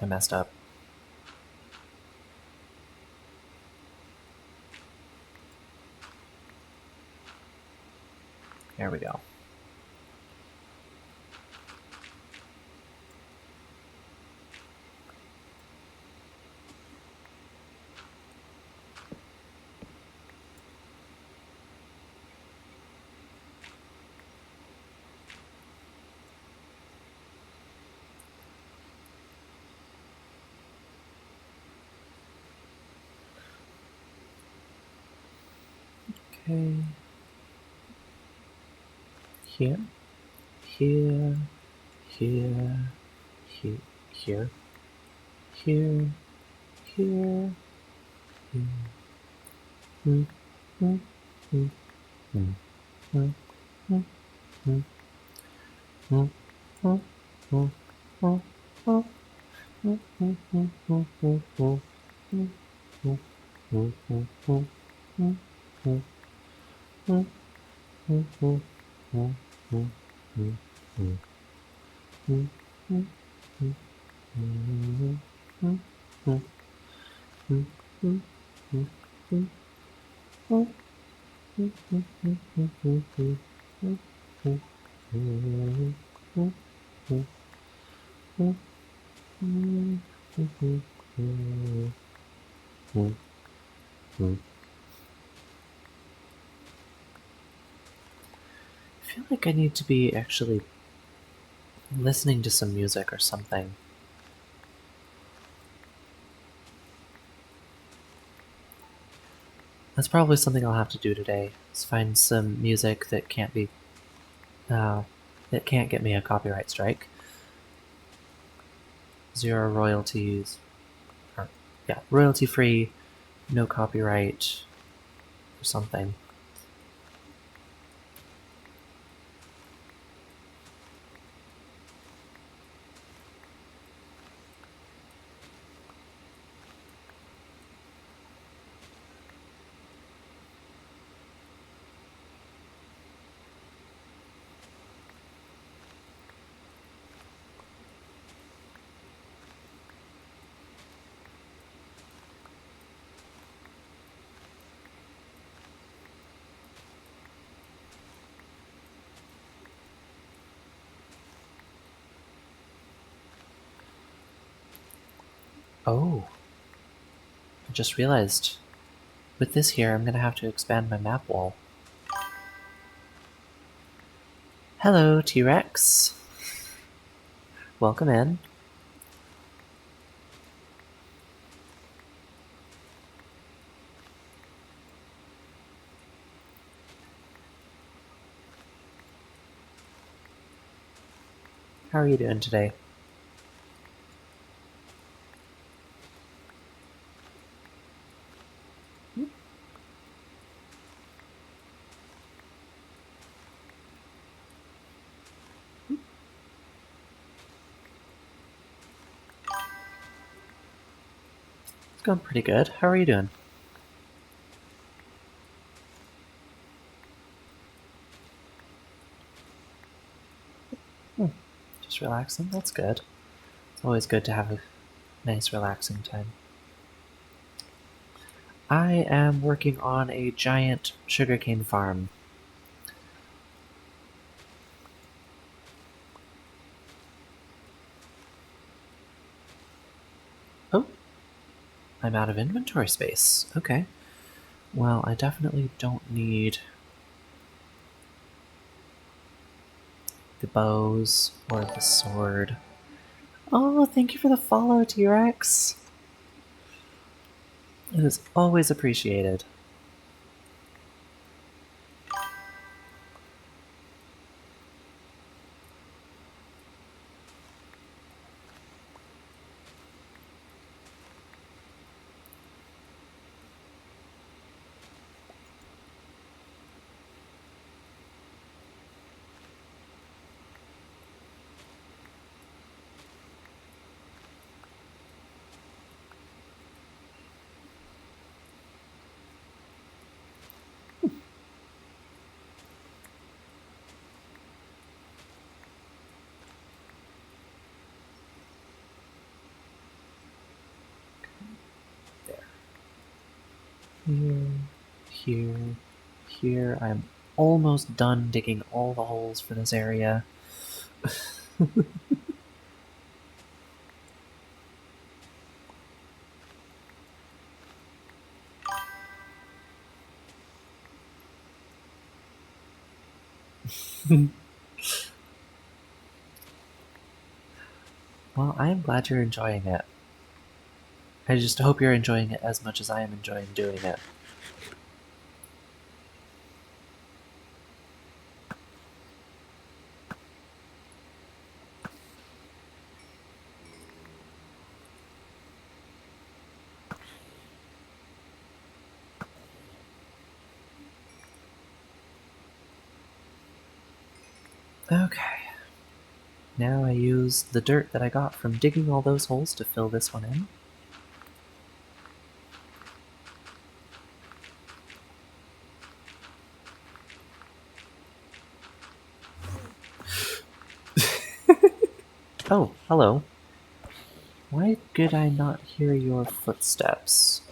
Speaker 1: I messed up. There we go. Okay. Here, here, here, here, here, here, here, here. Mm, mm, mm, mm, mm, mm, mm, mm, mm, mm, mm, mm. I feel like I need to be actually listening to some music or something. That's probably something I'll have to do today. Is find some music that can't be, uh, that can't get me a copyright strike. 0 royalties, or yeah, royalty free, no copyright, or something. Oh, I just realized with this here, I'm gonna have to expand my map wall. Hello, T-Rex. Welcome in. How are you doing today? It's going pretty good. How are you doing? Just relaxing? That's good. It's always good to have a nice relaxing time. I am working on a giant sugarcane farm. Oh, I'm out of inventory space. Okay. Well, I definitely don't need the bows or the sword. Oh, thank you for the follow, T-Rex. It is always appreciated. Here, here, here. I'm almost done digging all the holes for this area. Well, I am glad you're enjoying it. I just hope you're enjoying it as much as I am enjoying doing it. Okay. Now I use the dirt that I got from digging all those holes to fill this one in. Oh, hello. Why did I not hear your footsteps?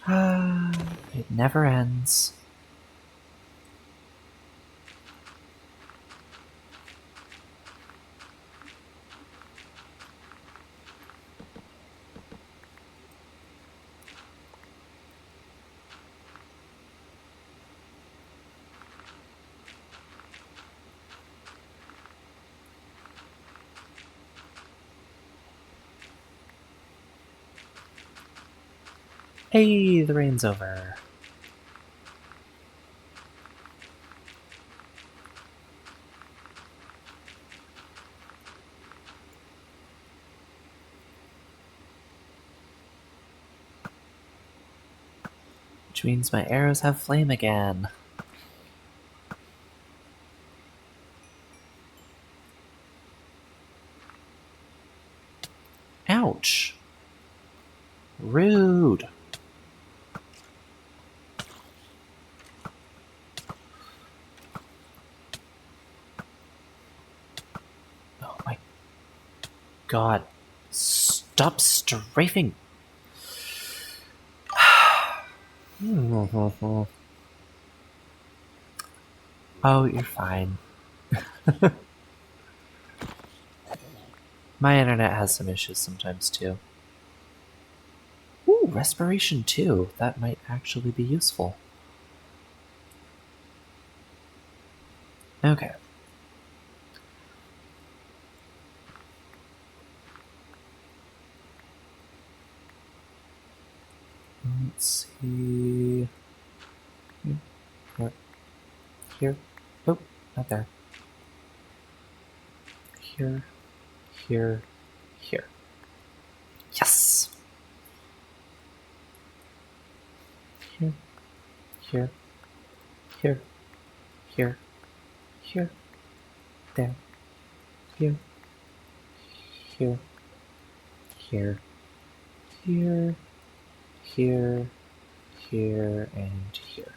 Speaker 1: Ah, it never ends. Hey, the rain's over. Which means my arrows have flame again. Ouch. Rude. Oh my god. Stop strafing. Oh, you're fine. My internet has some issues sometimes too. Ooh, respiration too. That might actually be useful. Okay. Let's see. Here. Here. Oh, not there. Here. Here. Here. Yes! Here. Here. Here. Here. Here. There. Here. Here. Here. Here. Here. Here. And here.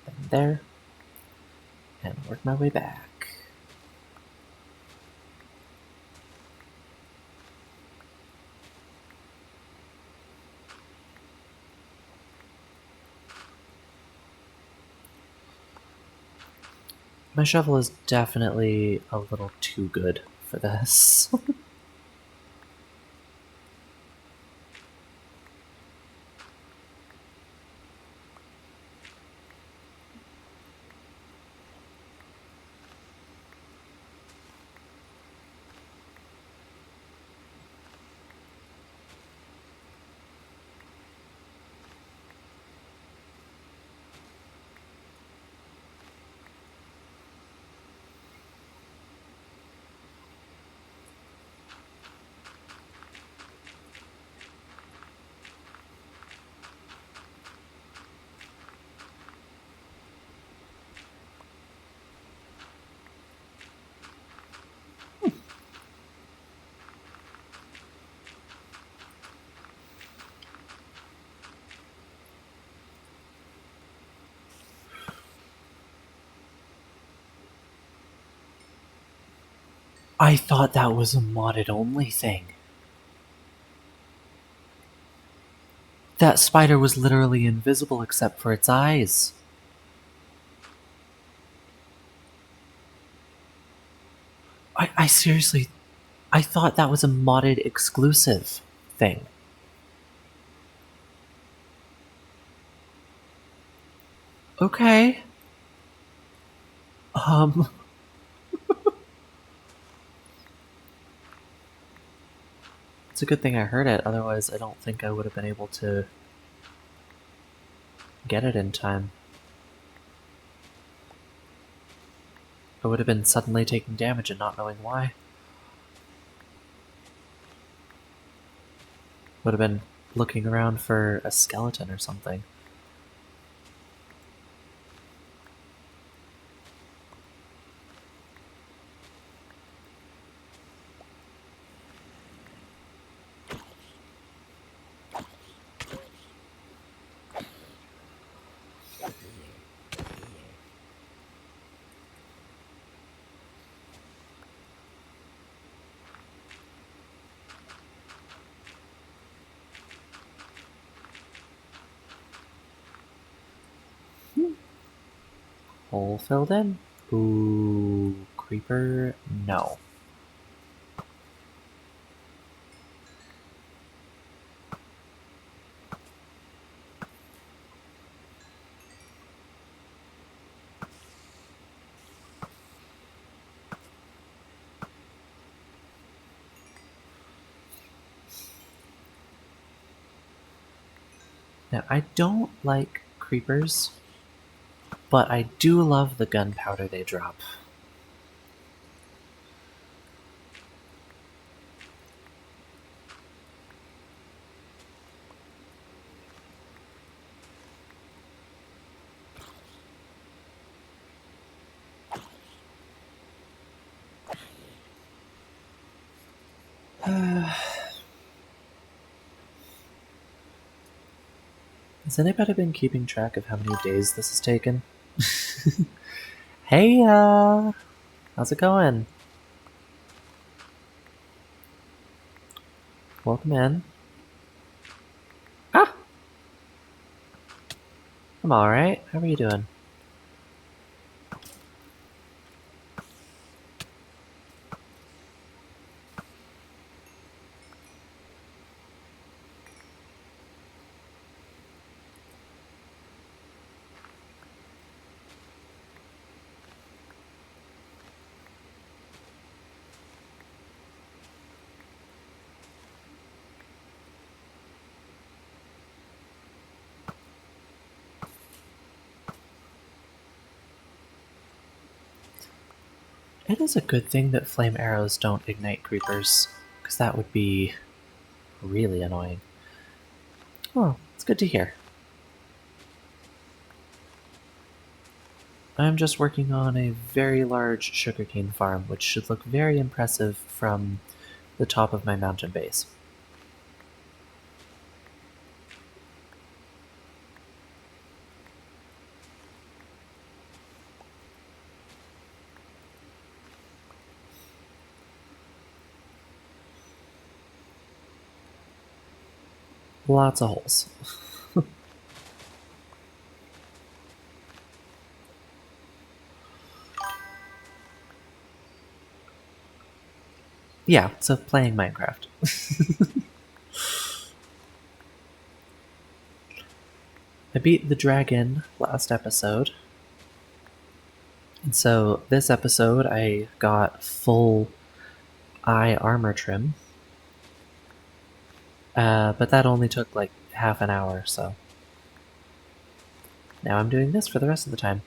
Speaker 1: And there. And work my way back. My shovel is definitely a little too good for this. I thought that was a modded only thing. That spider was literally invisible except for its eyes. I seriously, I thought that was a modded exclusive thing. Okay. Um, it's a good thing I heard it, otherwise I don't think I would have been able to get it in time. I would have been suddenly taking damage and not knowing why. Would have been looking around for a skeleton or something. Hole filled in. Ooh, creeper? No. Now, I don't like creepers, but I do love the gunpowder they drop. Has anybody been keeping track of how many days this has taken? Hey, how's it going? Welcome in. Ah, I'm alright. How are you doing? It is a good thing that flame arrows don't ignite creepers, because that would be really annoying. Oh, it's good to hear. I'm just working on a very large sugarcane farm, which should look very impressive from the top of my mountain base. Lots of holes. Yeah, so playing Minecraft. I beat the dragon last episode. And so this episode I got full eye armor trim. But that only took like half an hour, so now I'm doing this for the rest of the time.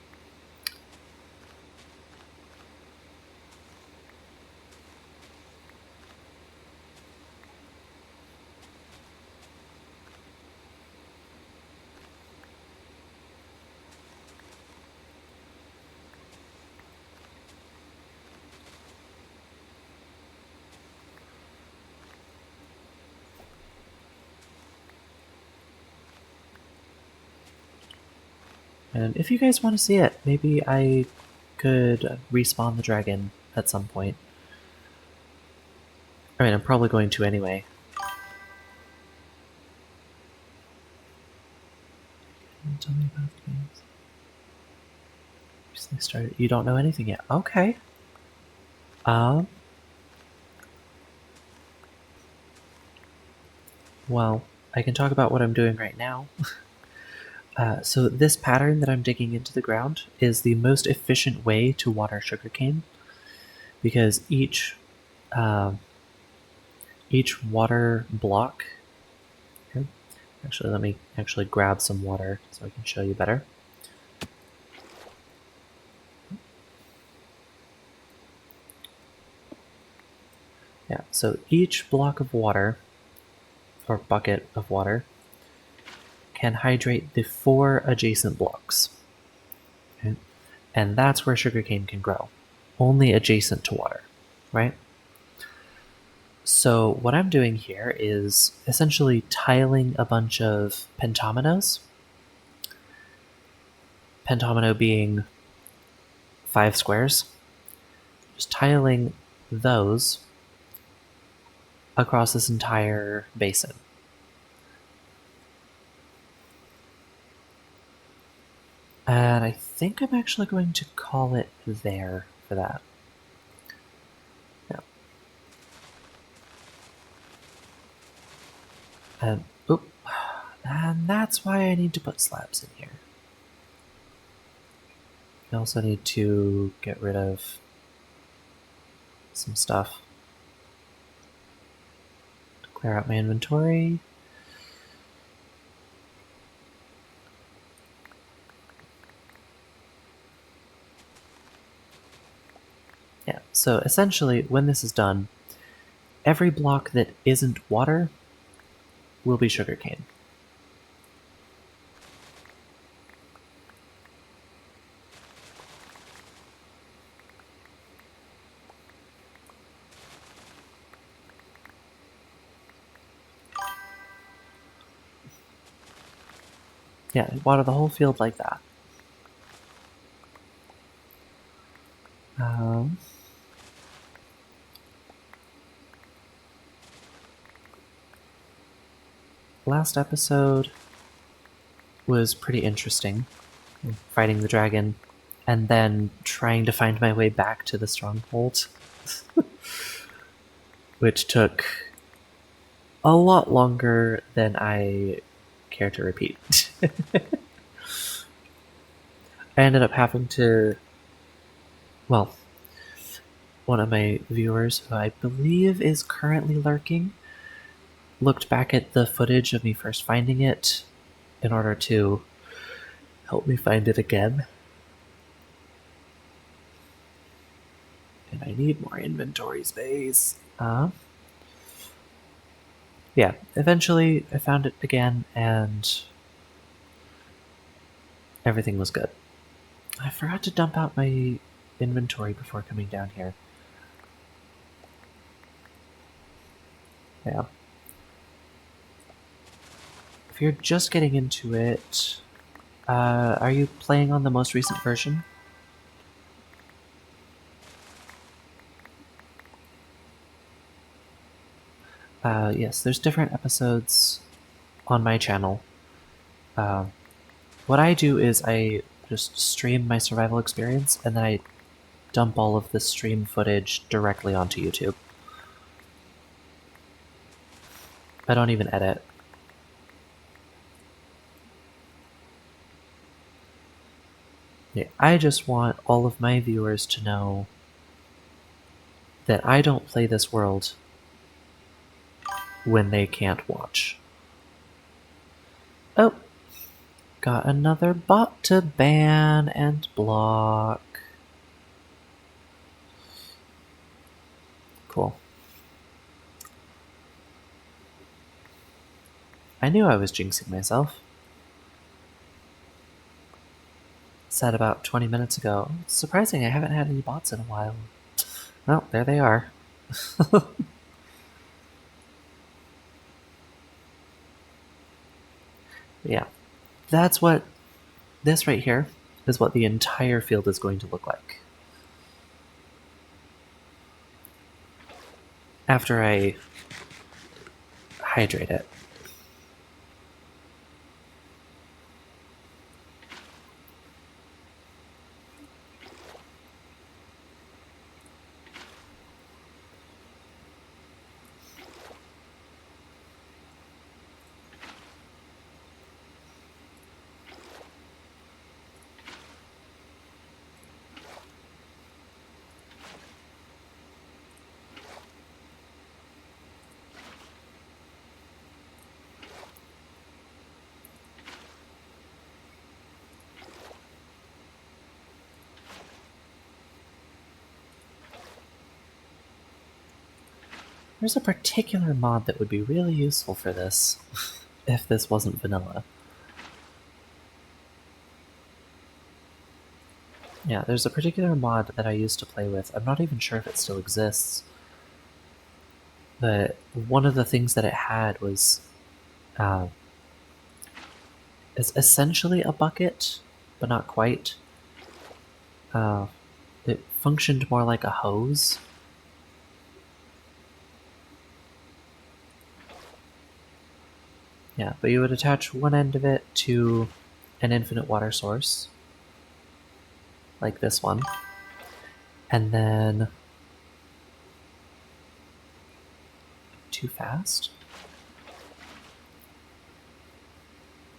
Speaker 1: And if you guys want to see it, maybe I could respawn the dragon at some point. I mean, I'm probably going to anyway. Tell me about the games. Recently started. You don't know anything yet. Okay. Um. Well, I can talk about what I'm doing right now. So this pattern that I'm digging into the ground is the most efficient way to water sugarcane, because um, each water block. Here, actually, let me actually grab some water so I can show you better. Yeah, so each block of water, or bucket of water, can hydrate the 4 adjacent blocks. Okay? And that's where sugarcane can grow, only adjacent to water, right? So what I'm doing here is essentially tiling a bunch of pentominoes. Pentomino being 5 squares. Just tiling those across this entire basin. And I think I'm actually going to call it there for that. Yeah. And, oop. And that's why I need to put slabs in here. I also need to get rid of some stuff. Clear out my inventory. Yeah, so essentially, when this is done, every block that isn't water will be sugarcane. Yeah, water the whole field like that. Um, Last episode was pretty interesting. Fighting the dragon, and then trying to find my way back to the stronghold, which took a lot longer than I care to repeat. I ended up having to, well, one of my viewers, who I believe is currently lurking, looked back at the footage of me first finding it in order to help me find it again. And I need more inventory space. Yeah, eventually I found it again and everything was good. I forgot to dump out my inventory before coming down here. Yeah. If you're just getting into it, are you playing on the most recent version? Yes, there's different episodes on my channel. Uh, what I do is I just stream my survival experience, and then I dump all of the stream footage directly onto YouTube. I don't even edit. Yeah, I just want all of my viewers to know that I don't play this world when they can't watch. Oh, got another bot to ban and block. Cool. I knew I was jinxing myself. Said about 20 minutes ago. It's surprising I haven't had any bots in a while. Well, there they are. Yeah. That's what this right here is what the entire field is going to look like. after I hydrate it. There's a particular mod that would be really useful for this, if this wasn't vanilla. Yeah, there's a particular mod that I used to play with. I'm not even sure if it still exists. But one of the things that it had was is essentially a bucket, but not quite. It functioned more like a hose. Yeah, but you would attach one end of it to an infinite water source, like this one, and then... Too fast?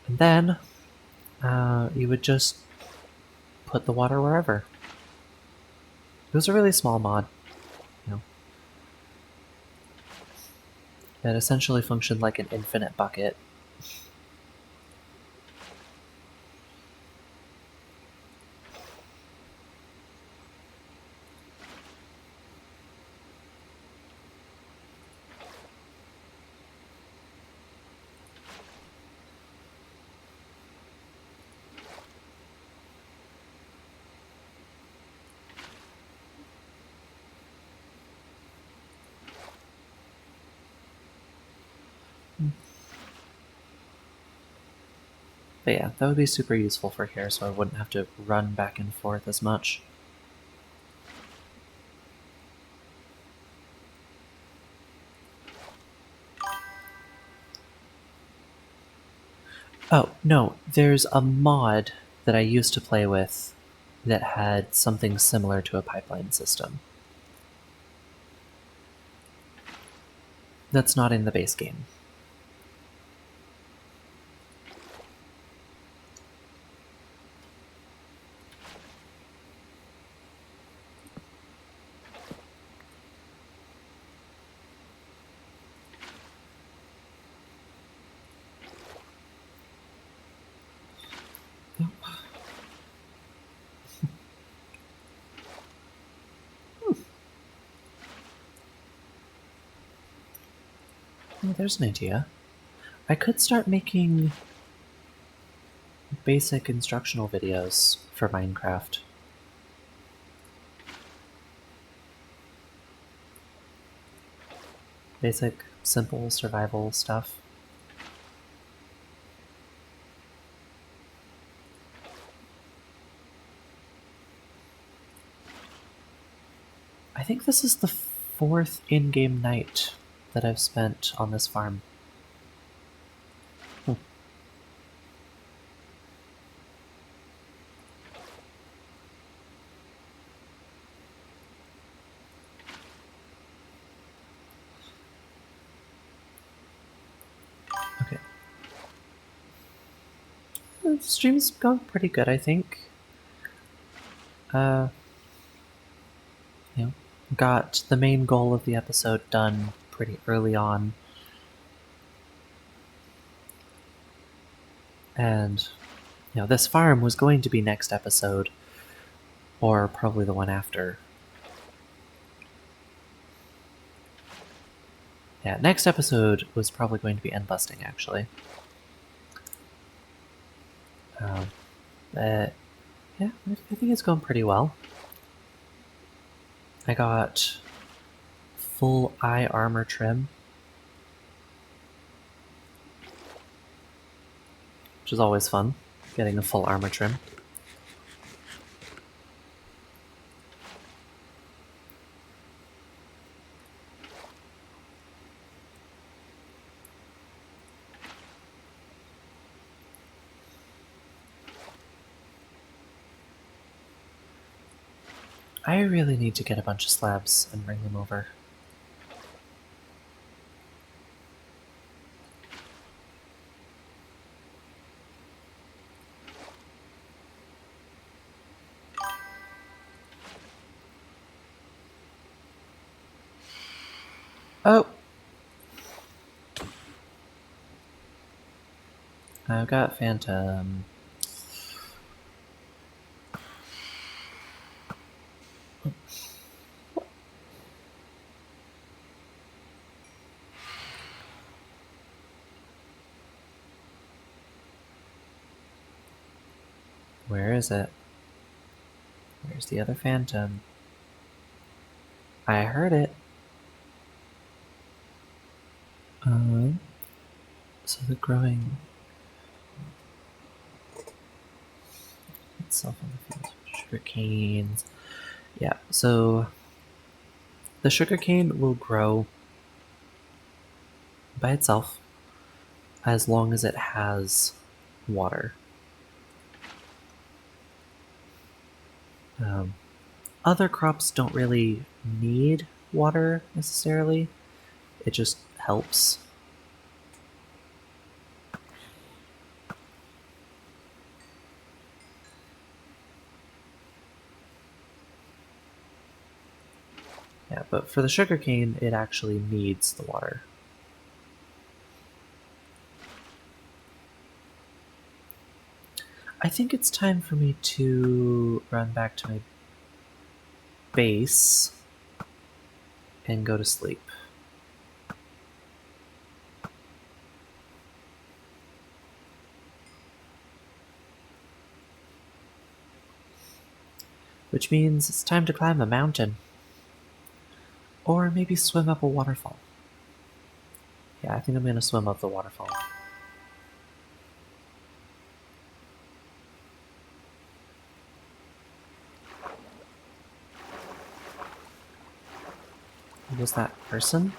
Speaker 1: And then you would just put the water wherever. It was a really small mod, you know. It essentially functioned like an infinite bucket. But yeah, that would be super useful for here, so I wouldn't have to run back and forth as much. Oh, no, there's a mod that I used to play with that had something similar to a pipeline system. That's not in the base game. Oh, there's an idea. I could start making basic instructional videos for Minecraft. Basic, simple survival stuff. I think this is the 4th in-game night that I've spent on this farm. Okay. The stream's gone pretty good, I think. You know, got the main goal of the episode done pretty early on. And, you know, this farm was going to be next episode, or probably the one after. Yeah, next episode was probably going to be end busting, actually. But yeah, I think it's going pretty well. I got full eye armor trim, which is always fun, getting a full armor trim. I really need to get a bunch of slabs and bring them over. Oh! I've got Phantom. Where is it? Where's the other Phantom? I heard it. So the growing itself in the fields. Sugar canes. Yeah, so the sugarcane will grow by itself as long as it has water. Um, Other crops don't really need water necessarily, it just helps. Yeah, but for the sugarcane, it actually needs the water. I think it's time for me to run back to my base and go to sleep. Which means it's time to climb a mountain. Or maybe swim up a waterfall. Yeah, I think I'm gonna swim up the waterfall. Was that person?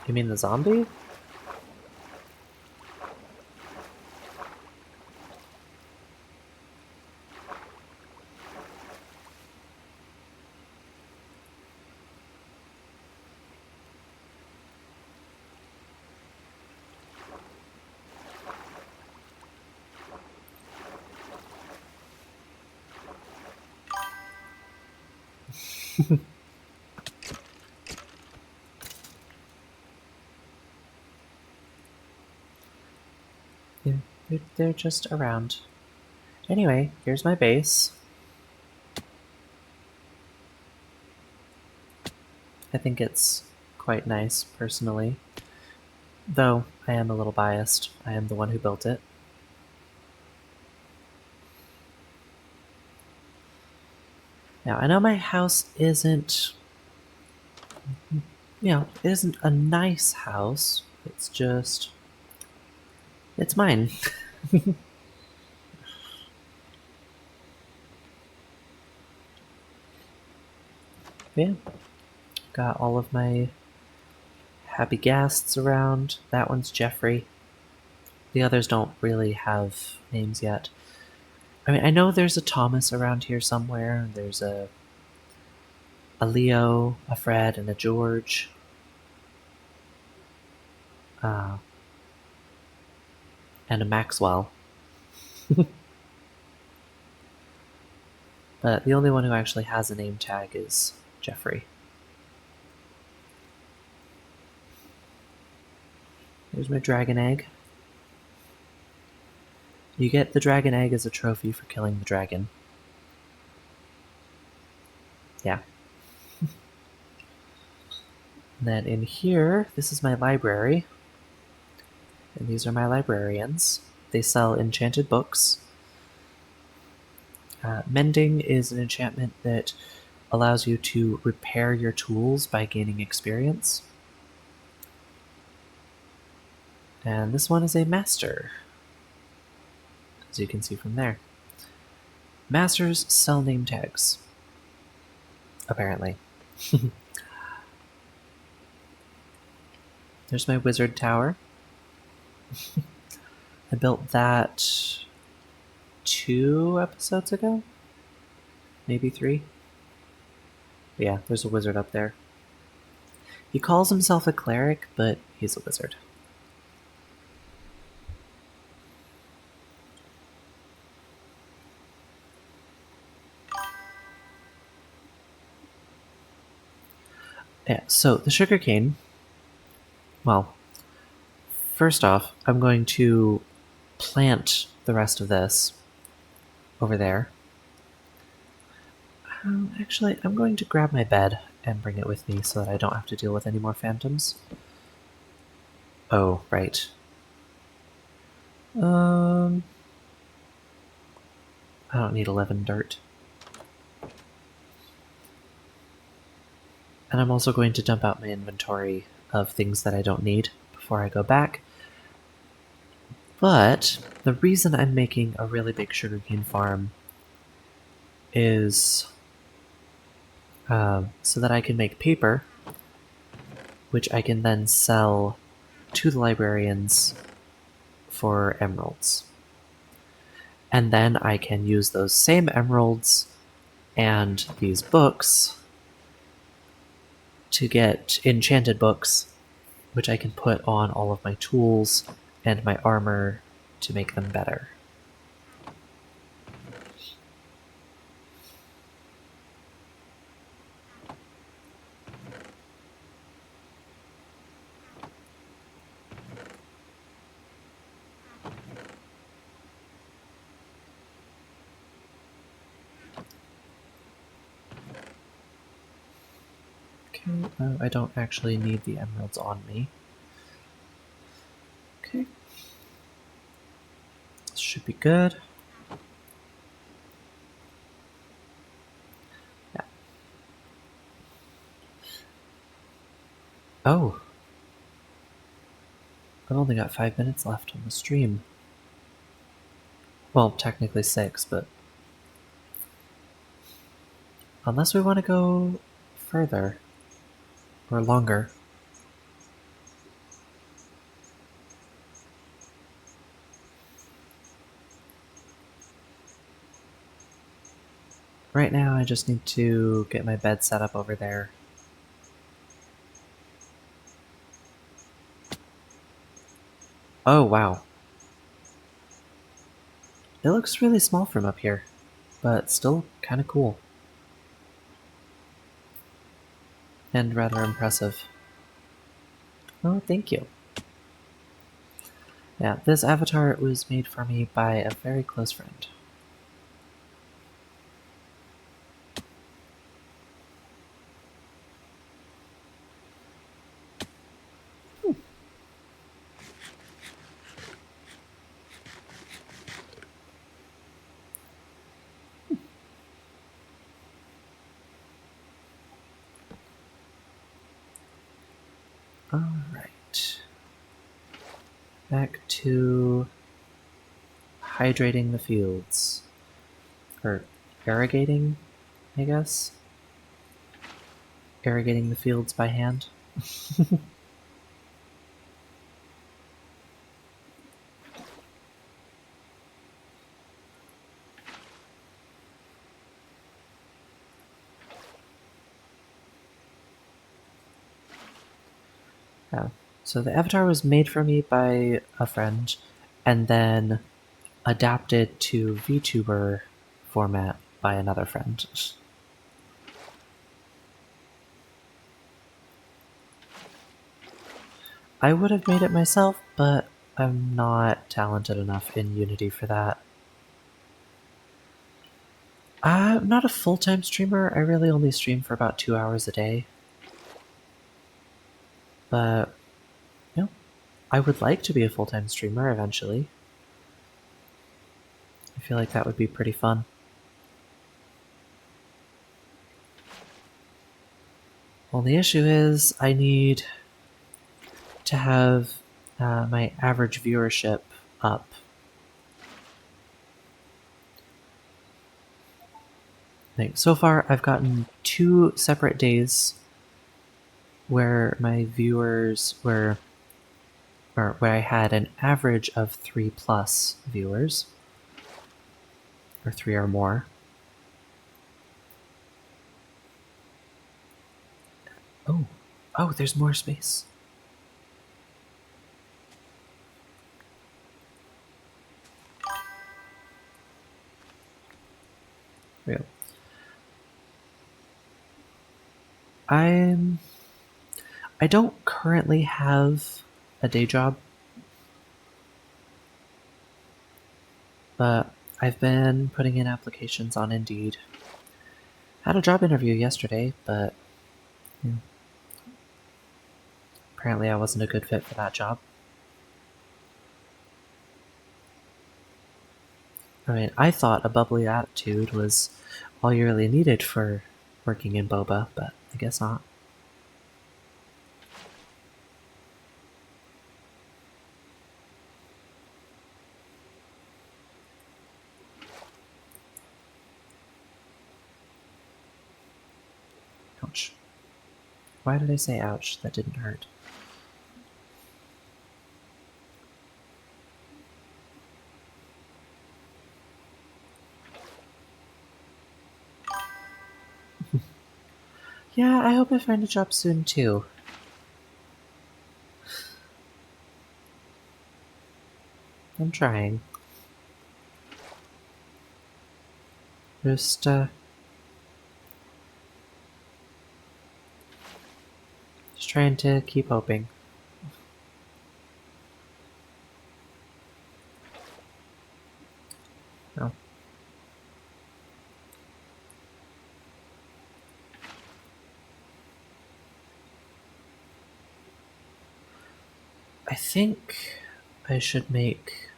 Speaker 1: You mean the zombie? They're just around. Anyway, here's my base. I think it's quite nice, personally. Though, I am a little biased. I am the one who built it. Now, I know my house isn't, it isn't a nice house. It's just, it's mine. Yeah, got all of my happy guests around. That one's Jeffrey. The others don't really have names yet. I mean, I know there's a Thomas around here somewhere. There's a Leo, a Fred, and a George. Uh, and a Maxwell. But the only one who actually has a name tag is Jeffrey. Here's my dragon egg. You get the dragon egg as a trophy for killing the dragon. Yeah. Then in here, this is my library. And these are my librarians. They sell enchanted books. Mending is an enchantment that allows you to repair your tools by gaining experience. And this one is a master, as you can see from there. Masters sell name tags, apparently. There's my wizard tower. I built that 2 episodes ago. maybe 3. But yeah, there's a wizard up there. He calls himself a cleric, but he's a wizard. Yeah, so the sugarcane, well, first off, I'm going to plant the rest of this over there. Actually, I'm going to grab my bed and bring it with me so that I don't have to deal with any more phantoms. Oh, right. I don't need 11 dirt. And I'm also going to dump out my inventory of things that I don't need before I go back. But the reason I'm making a really big sugarcane farm is so that I can make paper, which I can then sell to the librarians for emeralds. And then I can use those same emeralds and these books to get enchanted books, which I can put on all of my tools and my armor to make them better. Okay, I don't actually need the emeralds on me. Okay. This should be good. Yeah. Oh. I've only got 5 minutes left on the stream. Well, technically 6, but unless we want to go further or longer. Right now, I just need to get my bed set up over there. Oh, wow. It looks really small from up here, but still kind of cool. And rather impressive. Oh, thank you. Yeah, this avatar was made for me by a very close friend. Alright. Back to hydrating the fields. Or irrigating, I guess? Irrigating the fields by hand. Yeah. So the avatar was made for me by a friend and then adapted to VTuber format by another friend. I would have made it myself, but I'm not talented enough in Unity for that. I'm not a full-time streamer. I really only stream for about 2 hours a day. But, you know, I would like to be a full-time streamer eventually. I feel like that would be pretty fun. Well, the issue is I need to have my average viewership up. Like, so far, I've gotten 2 separate days where my viewers were, or where I had an average of 3+ viewers, or 3 or more. Oh, oh, there's more space. Real. I'm. I don't currently have a day job, but I've been putting in applications on Indeed. Had a job interview yesterday, but yeah, apparently I wasn't a good fit for that job. I mean, I thought a bubbly attitude was all you really needed for working in boba, but I guess not. Ouch. Why did I say ouch? That didn't hurt. Yeah, I hope I find a job soon too. I'm trying. Just, just trying to keep hoping. No. I think I should make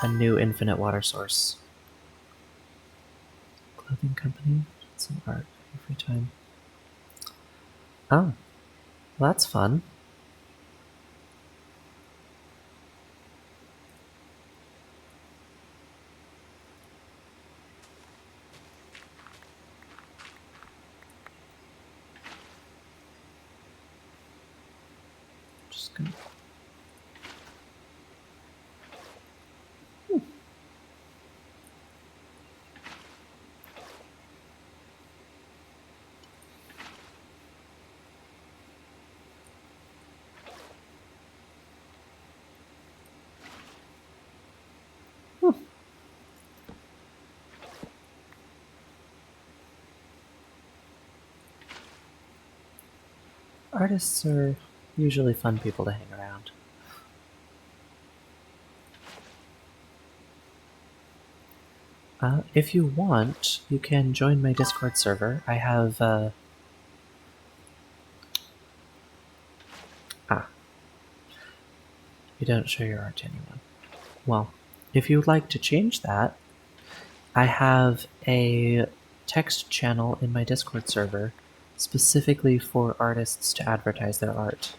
Speaker 1: a new infinite water source. Clothing company? Some art. Every time. Oh, well, that's fun. Just gonna. Hmm. Artists are usually fun people to hang around. If you want, you can join my Discord server. I have. Ah, you don't show your art to anyone. Well, if you'd like to change that, I have a text channel in my Discord server specifically for artists to advertise their art.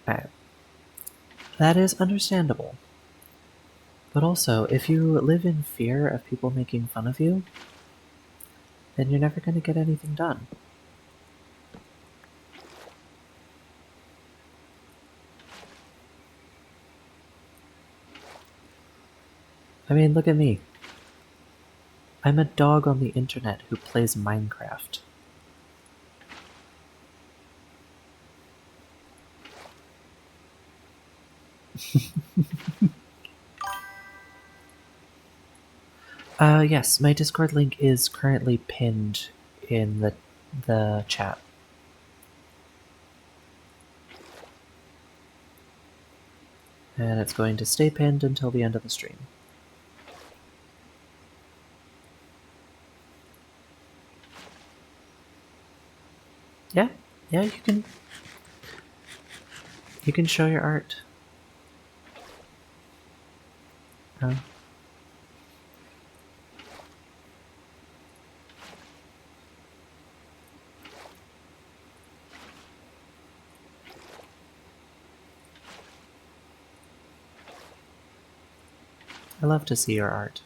Speaker 1: Uh, that is understandable. But also, if you live in fear of people making fun of you, then you're never going to get anything done. I mean, look at me. I'm a dog on the internet who plays Minecraft. Yes, my Discord link is currently pinned in the chat. And it's going to stay pinned until the end of the stream. Yeah, yeah, you can show your art. Uh, I love to see your art.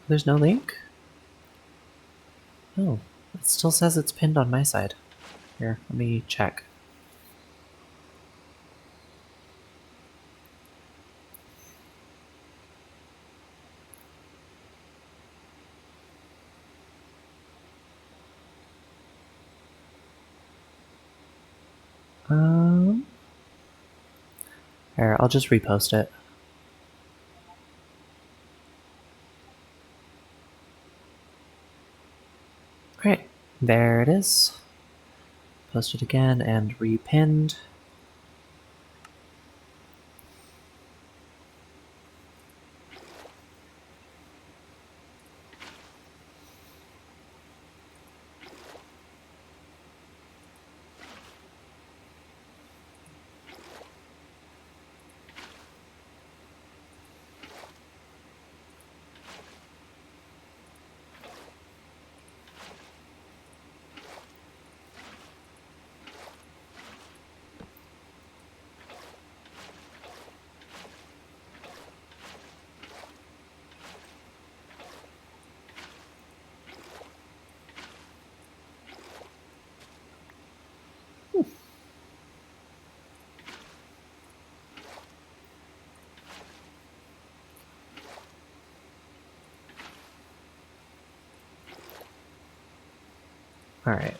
Speaker 1: There's no link? Oh, it still says it's pinned on my side. Here, let me check. Here, I'll just repost it. Great, there it is. Post it again and repinned. Alright.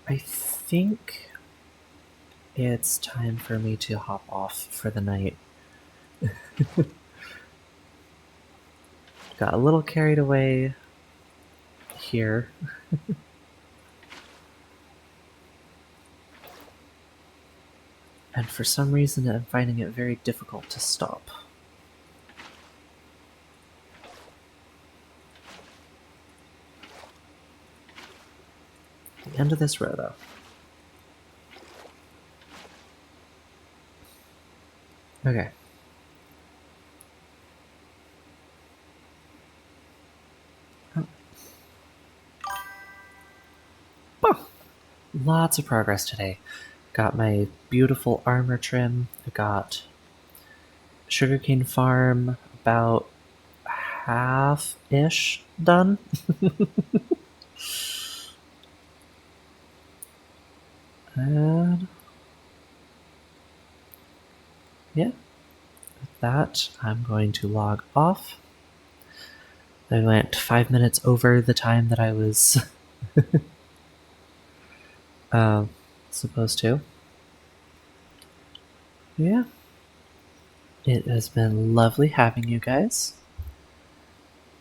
Speaker 1: I think it's time for me to hop off for the night. Got a little carried away here. And for some reason, I'm finding it very difficult to stop. The end of this row, though. Okay. Oh, lots of progress today. Got my beautiful armor trim. I got sugarcane farm about half-ish done. And yeah, with that, I'm going to log off. I went 5 minutes over the time that I was supposed to. Yeah. It has been lovely having you guys.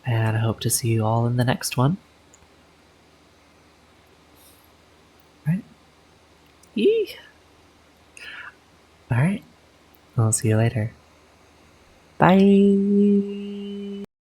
Speaker 1: And I hope to see you all in the next one. Right? Yee! Alright. I'll see you later. Bye!